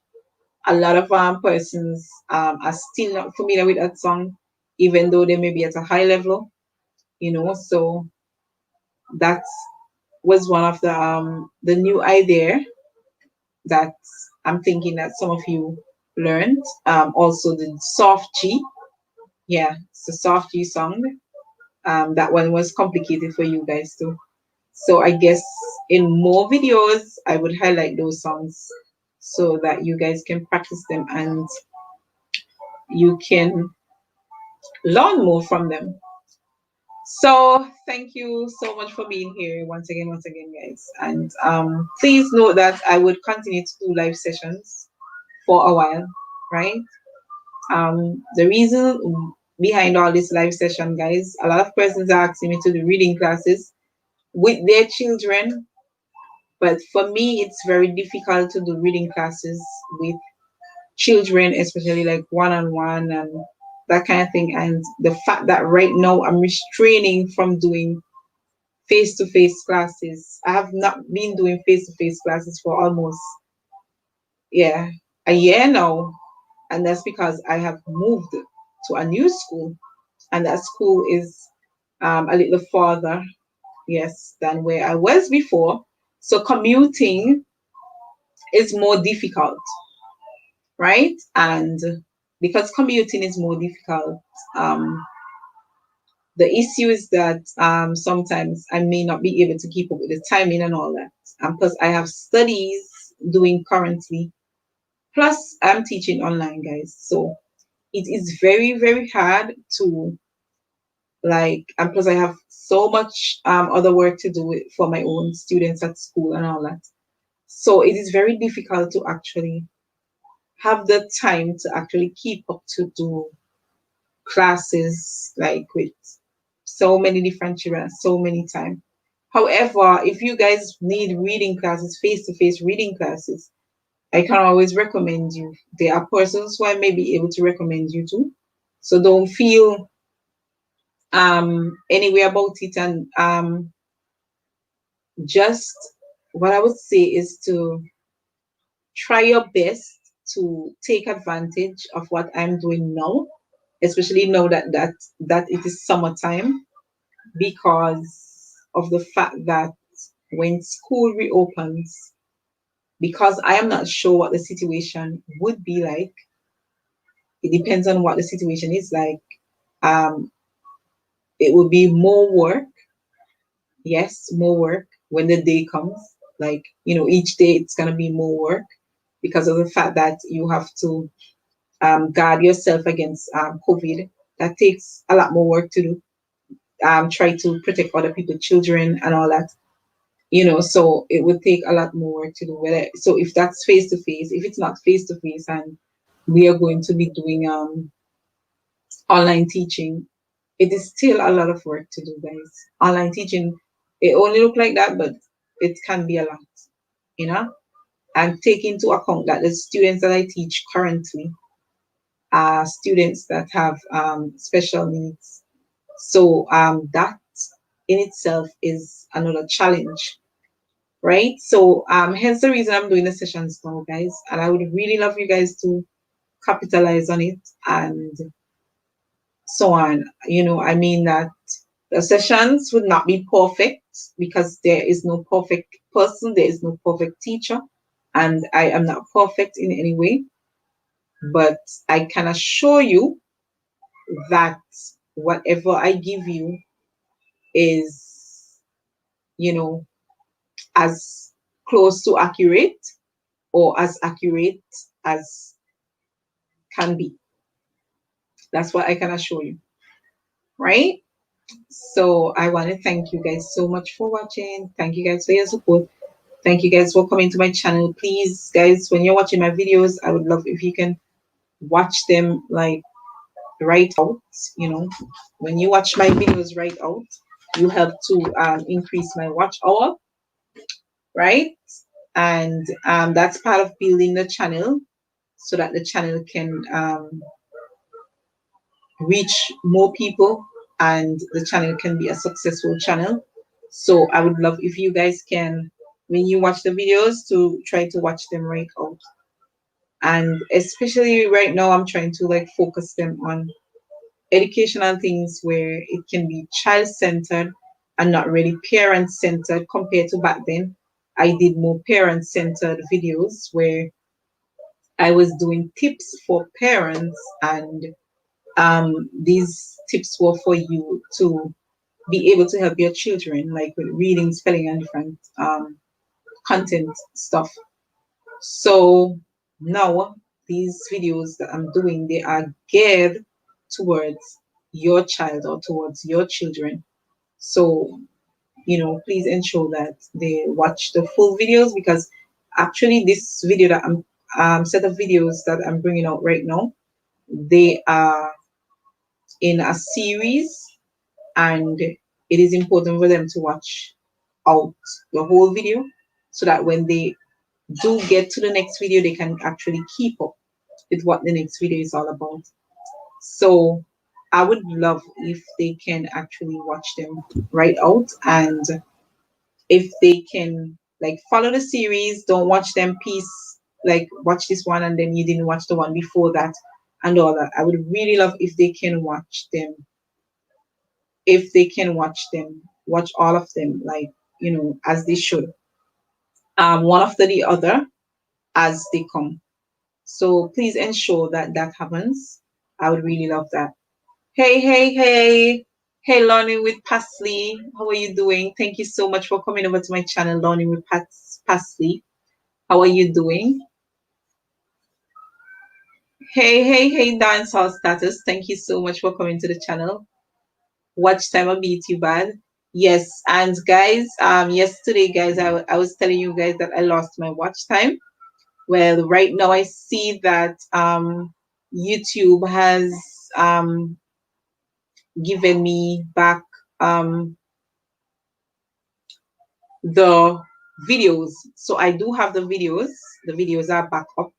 A lot of persons are still not familiar with that song, even though they may be at a high level, you know. So that was one of the new idea that I'm thinking that some of you learned. Also the soft G, yeah, it's the soft G song. That one was complicated for you guys too. So I guess in more videos I would highlight those songs so that you guys can practice them and you can learn more from them. So thank you so much for being here once again, guys. And please note that I would continue to do live sessions for a while, right? The reason behind all this live session, guys, a lot of persons are asking me to do reading classes with their children, but for me, it's very difficult to do reading classes with children, especially like one-on-one and that kind of thing. And the fact that right now I'm restraining from doing face-to-face classes. I have not been doing face-to-face classes for almost, yeah, a year now. And that's because I have moved to a new school. And that school is a little farther, yes, than where I was before. So commuting is more difficult, right? And because commuting is more difficult, um, the issue is that sometimes I may not be able to keep up with the timing and all that. And plus, I have studies doing currently. Plus, I'm teaching online, guys. So it is very, very hard to like, and plus, I have so much other work to do for my own students at school and all that. So it is very difficult to actually have the time to actually keep up to do classes like with so many different children so many times. However, if you guys need reading classes, face-to-face reading classes, I can always recommend you. There are persons who I may be able to recommend you to. So don't feel anyway about it, and just what I would say is to try your best to take advantage of what I'm doing now, especially now that it is summertime. because of the fact that when school reopens, because I am not sure what the situation would be like, it depends on what the situation is like. Um, it will be more work, yes, more work when the day comes. Like, each day it's going to be more work because of the fact that you have to guard yourself against COVID. That takes a lot more work to do. Try to protect other people's children and all that. So it would take a lot more work to do. Whether so, if that's face to face, if it's not face to face, and we are going to be doing online teaching, it is still a lot of work to do, guys. Online teaching, it only look like that, but it can be a lot, you know. And take into account that the students that I teach currently are students that have special needs. So that in itself is another challenge, right? So hence the reason I'm doing the sessions now, guys. And I would really love you guys to capitalize on it and so on. I mean that the sessions would not be perfect because there is no perfect person, there is no perfect teacher, and I am not perfect in any way. But I can assure you that whatever I give you is, you know, as close to accurate or as accurate as can be. That's what I can assure you, right? So I want to thank you guys so much for watching. Thank you guys for your support. Thank you guys for coming to my channel. Please, guys, when you're watching my videos, I would love if you can watch them like right out. When you watch my videos right out, you help to increase my watch hour, right? And that's part of building the channel so that the channel can reach more people and the channel can be a successful channel. So I would love if you guys can, when you watch the videos, to try to watch them right out. And especially right now, I'm trying to like focus them on educational things where it can be child centered and not really parent centered compared to back then. I did more parent centered videos where I was doing tips for parents, and these tips were for you to be able to help your children, like with reading, spelling, and different content stuff. So now these videos that I'm doing, they are geared towards your child or towards your children. So, please ensure that they watch the full videos, because actually this video that I'm set of videos that I'm bringing out right now, they are in a series, and it is important for them to watch out the whole video so that when they do get to the next video, they can actually keep up with what the next video is all about. So I would love if they can actually watch them right out, and if they can like follow the series, don't watch them piece, like watch this one and then you didn't watch the one before that and all that. I would really love if they can watch them, watch all of them, like, as they should, one after the other as they come. So please ensure that that happens. I would really love that. Hey, hey, hey. Hey, Learning with Pasley. How are you doing? Thank you so much for coming over to my channel, Learning with Pasley. How are you doing? Hey, hey, hey, Dancehall Status. Thank you so much for coming to the channel. Watch time I beat you bad. Yes, and guys, yesterday, guys, I was telling you guys that I lost my watch time. Well, right now I see that YouTube has given me back the videos. So I do have the videos. The videos are back up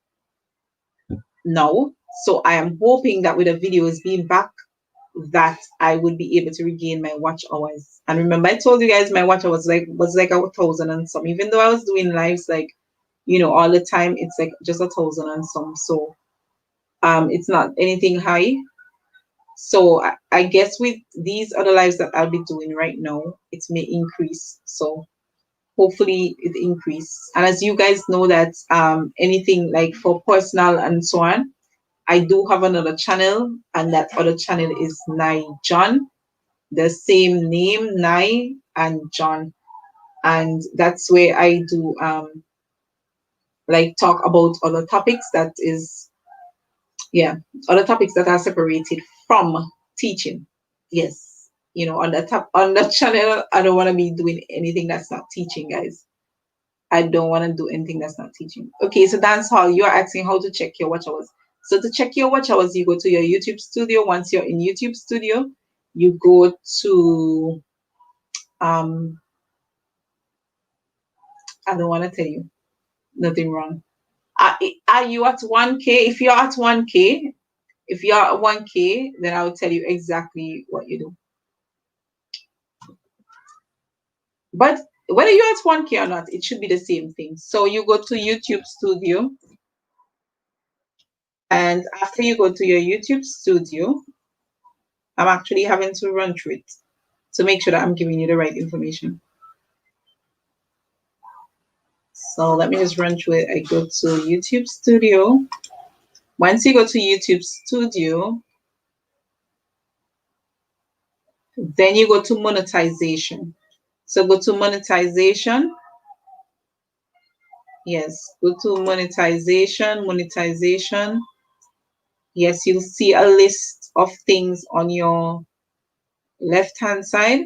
now. So I am hoping that with the videos being back, that I would be able to regain my watch hours. And remember, I told you guys my watch hours was like 1,000 and some. Even though I was doing lives like, all the time, it's like just 1,000 and some. So it's not anything high. So I guess with these other lives that I'll be doing right now, it may increase. So hopefully it increase. And as you guys know that anything like for personal and so on, I do have another channel, and that other channel is Nai John, the same name, Nai and John. And that's where I do like talk about other topics that is, yeah, other topics that are separated from teaching. Yes. You know, on the channel, I don't want to be doing anything that's not teaching, guys. I don't want to do anything that's not teaching. Okay, so dance hall, you're asking how to check your watch hours. So to check your watch hours, you go to your YouTube studio. Once you're in YouTube studio, you go to um I don't want to tell you nothing wrong. Are you at 1K? If you're at 1K, if you're at 1K, then I'll tell you exactly what you do. But whether you're at 1K or not, it should be the same thing. So you go to YouTube studio, and after you go to your YouTube studio, I'm actually having to run through it to make sure that I'm giving you the right information. So let me just run through it. I go to YouTube Studio. Once you go to YouTube Studio, then you go to monetization. So go to monetization. Yes, go to monetization, monetization. Yes, you'll see a list of things on your left hand side.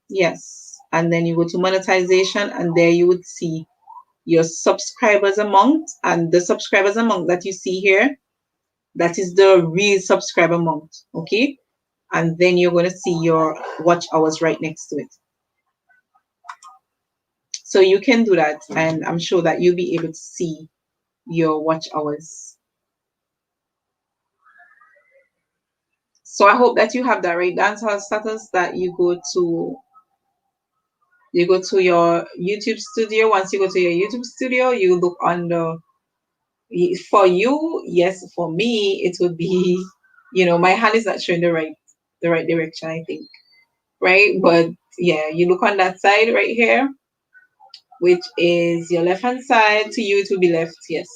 Yes, and then you go to monetization, and there you would see your subscribers amount, and the subscribers amount that you see here, that is the real subscriber amount. Okay, and then you're going to see your watch hours right next to it. So you can do that, and I'm sure that you'll be able to see your watch hours. So I hope that you have that right. Dancehall status, that you go to your YouTube studio. Once you go to your YouTube studio, you look on the, for you, yes, for me, it would be, my hand is not showing the right direction, I think. Right? But yeah, you look on that side right here, which is your left hand side. To you, it will be left, yes.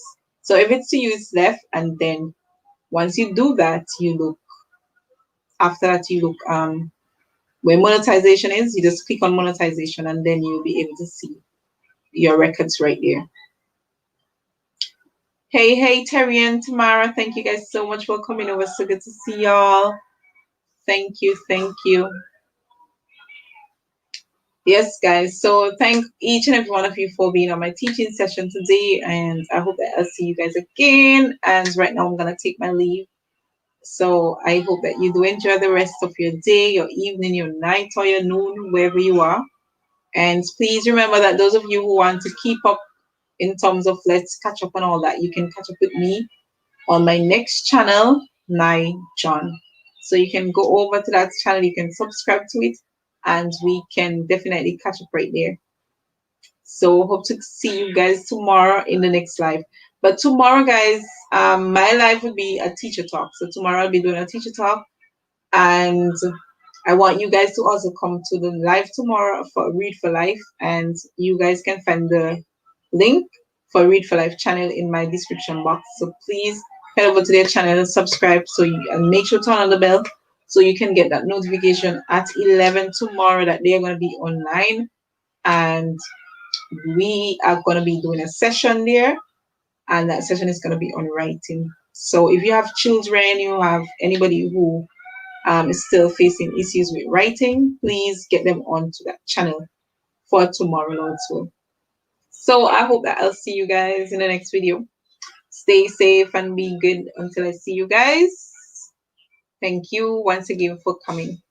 So if it's to you, it's left, and then once you do that, you look, after that, you look where monetization is, you just click on monetization, and then you'll be able to see your records right there. Hey, Terry and Tamara, thank you guys so much for coming over. So good to see y'all. Thank you, thank you. Yes, guys. So thank each and every one of you for being on my teaching session today, and I hope that I'll see you guys again. And right now, I'm gonna take my leave. So I hope that you do enjoy the rest of your day, your evening, your night, or your noon, wherever you are. And please remember that those of you who want to keep up in terms of let's catch up on all that, you can catch up with me on my next channel, Nai John. So you can go over to that channel, you can subscribe to it, and we can definitely catch up right there. So hope to see you guys tomorrow in the next live. But tomorrow, guys, my live will be a teacher talk. So tomorrow I'll be doing a teacher talk, and I want you guys to also come to the live tomorrow for Read for Life, and you guys can find the link for Read for Life channel in my description box. So please head over to their channel and subscribe, and make sure to turn on the bell so you can get that notification at 11 tomorrow that they're going to be online, and we are going to be doing a session there, and that session is going to be on writing. So if you have children, you have anybody who is still facing issues with writing, please get them onto that channel for tomorrow also. So I hope that I'll see you guys in the next video. Stay safe and be good until I see you guys. Thank you once again for coming.